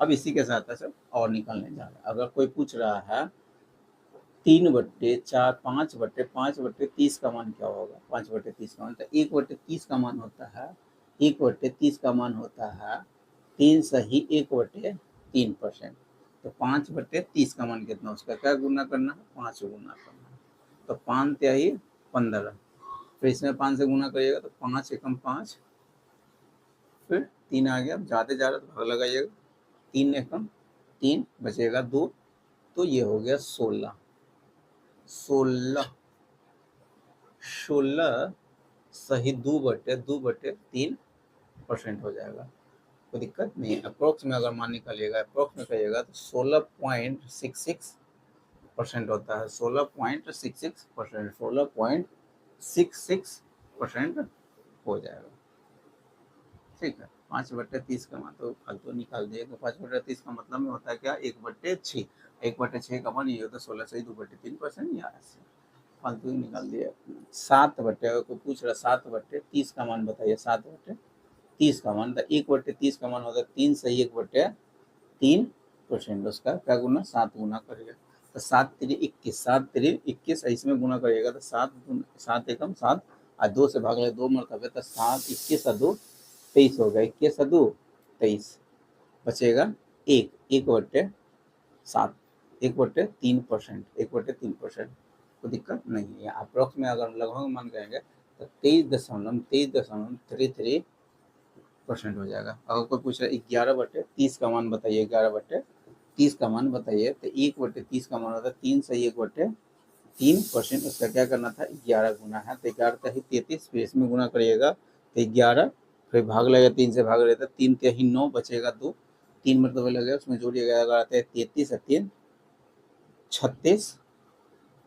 अब इसी के साथ सब और निकालने जा रहे हैं। अगर कोई पूछ रहा है 3/4, 5/30 का मान क्या होगा, 5/30 का मान, तो 1/30 का मान होता है, 1/30 का मान होता है 3 सही 1/3%, तो 5/30 का मान कितना, उसका क्या गुना करना है, 5 गुना करना है, तो 5 तिहाई 15, फिर इसमें 5 से गुना करिएगा तो 5 एकम 5, फिर 3 आ गया, अब ज़्यादा जा रहा तो भाग लगाइएगा, 3 एकम 3 बचेगा 2, तो ये हो गया 16। 16 सही 2/3% हो जाएगा, कोई दिक्कत नहीं है। अप्रोक्स में अगर मान निकालिएगा, अप्रोक्स में कहिएगा तो 16.66% होता है। 16.66%, 16.66% हो जाएगा। ठीक है, 5/30 का मान तो फालतू निकाल दिए, तो 5/30 का मतलब में होता है क्या, 1/6। 1/6 का मान ये होता है 16 सही 2/3%, या ऐसे फालतू ही निकाल दिया। 7/, अगर कोई पूछ रहा 7/30 का मान बताइए, 7/30 का मान, तो 1/30 का मान होता है 3 सही 1/3%, उसका क्या गुना, 7 गुना करिएगा, तो 7×3=21, 7×3=21, इसमें गुना करिएगा तो 7 एकम 7 और 2 से भाग ले 2 मरतबे, तो 7×21 = 23 हो गया, 21 = 23, बचेगा 1/7, 1/3%, 1/3%, कोई दिक्कत नहीं है। अप्रोक्स में अगर लगभग मान कहेंगे तो 23.33% हो जाएगा। अगर कोई पूछ रहा है 11/30 का मान बताइए, 11/30 का मान बताइए, तो 1/30 का मान होता है 3 सही 1/3%, उसका क्या करना था, 11 गुना है, तो 11 का ही 33, फिर इसमें गुना करिएगा तो 11, फिर भाग लगेगा 3 से भाग लेता, 3 3 9 बचेगा 2, 3 मरतबे लगेगा, उसमें जोड़िएगा, अगर आता है 33 और 3 36,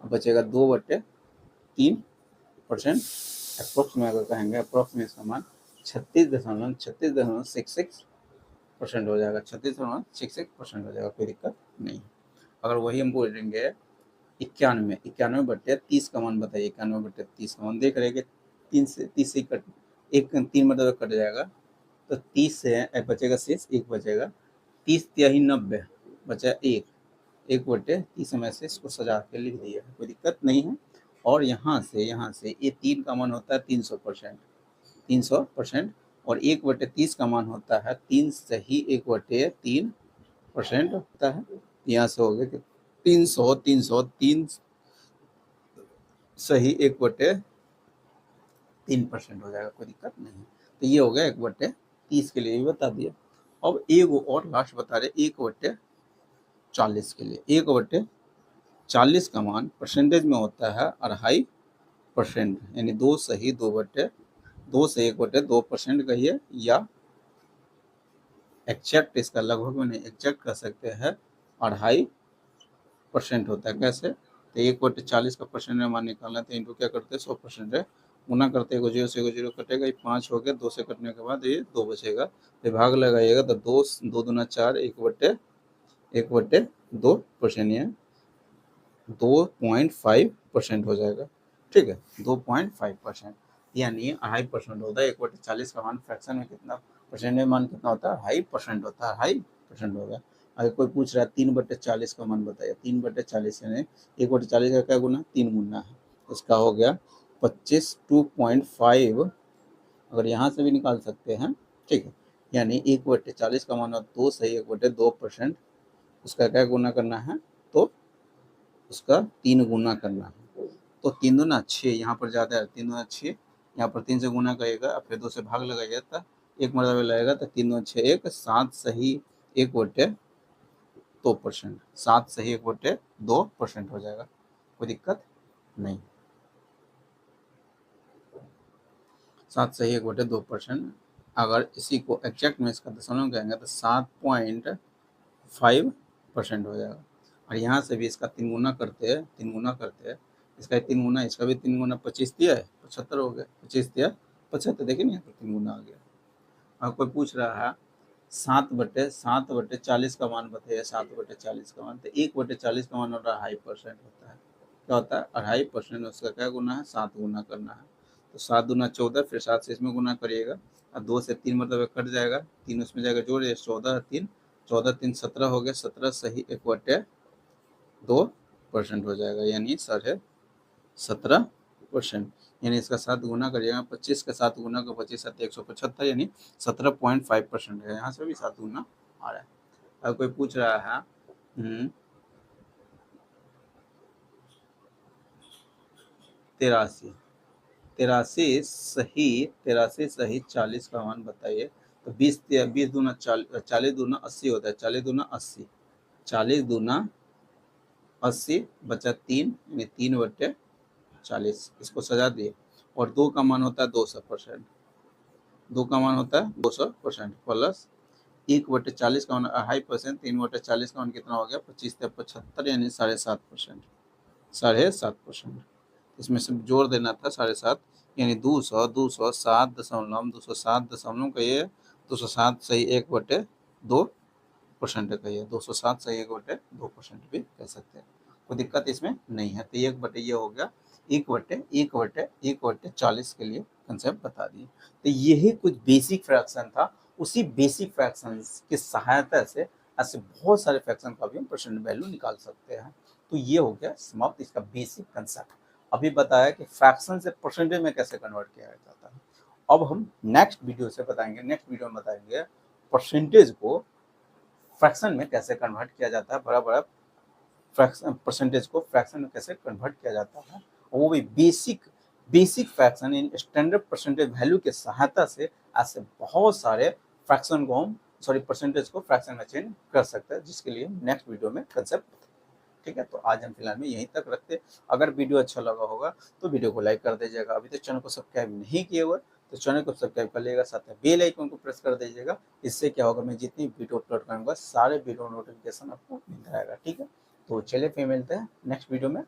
बचेगा 2/3%। अप्रोक्स में अगर कहेंगे, अप्रोक्स में इसका मान 36.66% हो जाएगा, 36.66% हो जाएगा, कोई दिक्कत नहीं। अगर वही हम बोलेंगे 91/30 का मान बताइए, 91/30 का मान देख रहे हैं कि 30 से कट, एक 3 मतलब कट जाएगा, तो 30 से बचेगा शेष 1 बचेगा, 30 3 90 बचा 1/30 में से इसको सजा के लिख दिया, कोई दिक्कत नहीं है। और यहाँ से ये 3 का मान होता है 300%, 300%, और 1/30 का मान होता है 3 सही 1/3% होता है। यहाँ से हो गया कि 300 300 3 सही 1/3% हो जाएगा, कोई दिक्कत नहीं। तो ये हो गया 1/30 के लिए भी बता दिया। अब एक और लास्ट बता रहे 1/40 के लिए। 1/40 का मान परसेंटेज में होता है 2.5%, यानी 2 सही 2 से 1/2% कहिए, या एक्जैक्ट इसका लगभग में नहीं, एक्जैक्ट कह सकते हैं 2.5% होता है। कैसे, तो 1/40 का परसेंट में मान निकालना, तो इनको क्या करते हैं 100% है, गुना करते हैं, 0 से 0 कटेगा, ये 5 हो गया, 2 से कटने के बाद ये 2 बचेगा, फिर भाग लगाइएगा तो 2 2 दूना 4, 1/2%, या 2.5% हो जाएगा। ठीक है, 2.5%, यानी 2.5% होता है। 1/40 का मान फ्रैक्शन में कितना, परसेंट में मान कितना होता है, 2.5% होता है, 2.5% होगा। अगर कोई पूछ रहा है 3/40 का मान बताइए, 3/40 यानी 1/40 का क्या गुना, 3 गुना है, उसका हो गया 25, 2.5, अगर यहाँ से भी निकाल सकते हैं। ठीक है, यानी 1/40 का मान 2 सही 1/2%, उसका क्या गुना करना है, तो उसका 3 गुना करना है, तो 3 दूना 6, यहाँ पर ज़्यादा है, 3 दूना 6, यहाँ पर 3 से गुना करिएगा, फिर 2 से भाग लगाइएगा, तो 1 मरतबा लगेगा, तो 3 दूना 6 1, 7 सही 1/2%, 7 सही 1/2% हो जाएगा, कोई दिक्कत नहीं। 7 सही 1/2%। अगर इसी को एग्जैक्ट में इसका दशमलव कहेंगे तो 7.5% हो जाएगा। और यहाँ से भी इसका 3 गुना करते हैं, 3 गुना करते हैं, इसका 3 गुना, इसका भी 3 गुना, 25 दिया है 75 हो गया, 25 दिया 75, देखिए ना यहाँ पर 3 गुना आ गया। और कोई पूछ रहा है 7/40 का मान बताइए, 7/40 का मान, तो 1/40 का मान होता है 2.5% होता है। क्या होता है 2.5%, उसका क्या गुना है, 7 गुना करना है, तो 7 दूना 14, फिर 7 से इसमें गुना करिएगा, और 2 से 3 मतलब कट जाएगा, 3 उसमें जाएगा जोड़िए, 14 3, 14 3 17 हो गया, 17 सही 1/2% हो जाएगा, यानी 17%, यानी इसका 7 गुना करिएगा, 25 का 7 गुना का 25 7 175, यानी 17.5% है। यहाँ से भी 7 गुना आ रहा है। अब कोई पूछ रहा है 83 सही 40 का मान बताइए, तो 20 दूना 40 दूना 80 होता है, 40 दूना 80, 40 दूना 80 बचा 3 यानी 3/40, इसको सजा दिए। और 2 का मान होता है 200%, 2 का मान होता है 200% प्लस 1/40 का मान 2.5%, 3/40 का मान कितना हो गया 25 से 75 यानी 7.5%, 7.5%। इसमें से जोड़ देना था 7.5 यानी 200, 207 का ये 207 सही 1/2% का ये 207 सही 1/2% भी कह सकते हैं। कोई दिक्कत इसमें नहीं है। तो 1/, ये हो गया 1/1/40 के लिए कंसेप्ट बता दिए। तो यही कुछ बेसिक फ्रैक्शन था। उसी बेसिक फ्रैक्शन की सहायता से ऐसे बहुत सारे फ्रैक्शन का भी हम परसेंट वैल्यू निकाल सकते हैं। तो ये हो गया समाप्त इसका बेसिक कंसेप्ट। अभी बताया कि फ्रैक्शन से परसेंटेज में कैसे कन्वर्ट किया जाता है। अब हम नेक्स्ट वीडियो से बताएंगे, नेक्स्ट वीडियो में बताएंगे परसेंटेज को फ्रैक्शन में कैसे कन्वर्ट किया जाता है, बड़ा बड़ा फ्रैक्शन परसेंटेज को फ्रैक्शन में कैसे कन्वर्ट किया जाता है, और वो भी basic fraction in standard percentage value के सहायता से ऐसे बहुत सारे फ्रैक्शन को हम परसेंटेज को फ्रैक्शन में चेंज कर सकते हैं, जिसके लिए नेक्स्ट वीडियो में कंसेप्ट। ठीक है, तो आज हम फिलहाल में यहीं तक रखते। अगर वीडियो अच्छा लगा होगा तो वीडियो को लाइक कर दीजिएगा। अभी तक चैनल को सब्सक्राइब नहीं किए हुए तो चैनल को सब्सक्राइब कर लीजिएगा, साथ में बेल आइकन को प्रेस कर दीजिएगा। इससे क्या होगा, मैं जितनी वीडियो अपलोड करूँगा सारे वीडियो नोटिफिकेशन आपको मिलता रहेगा। ठीक है, तो चलिए फिर मिलते हैं नेक्स्ट वीडियो में।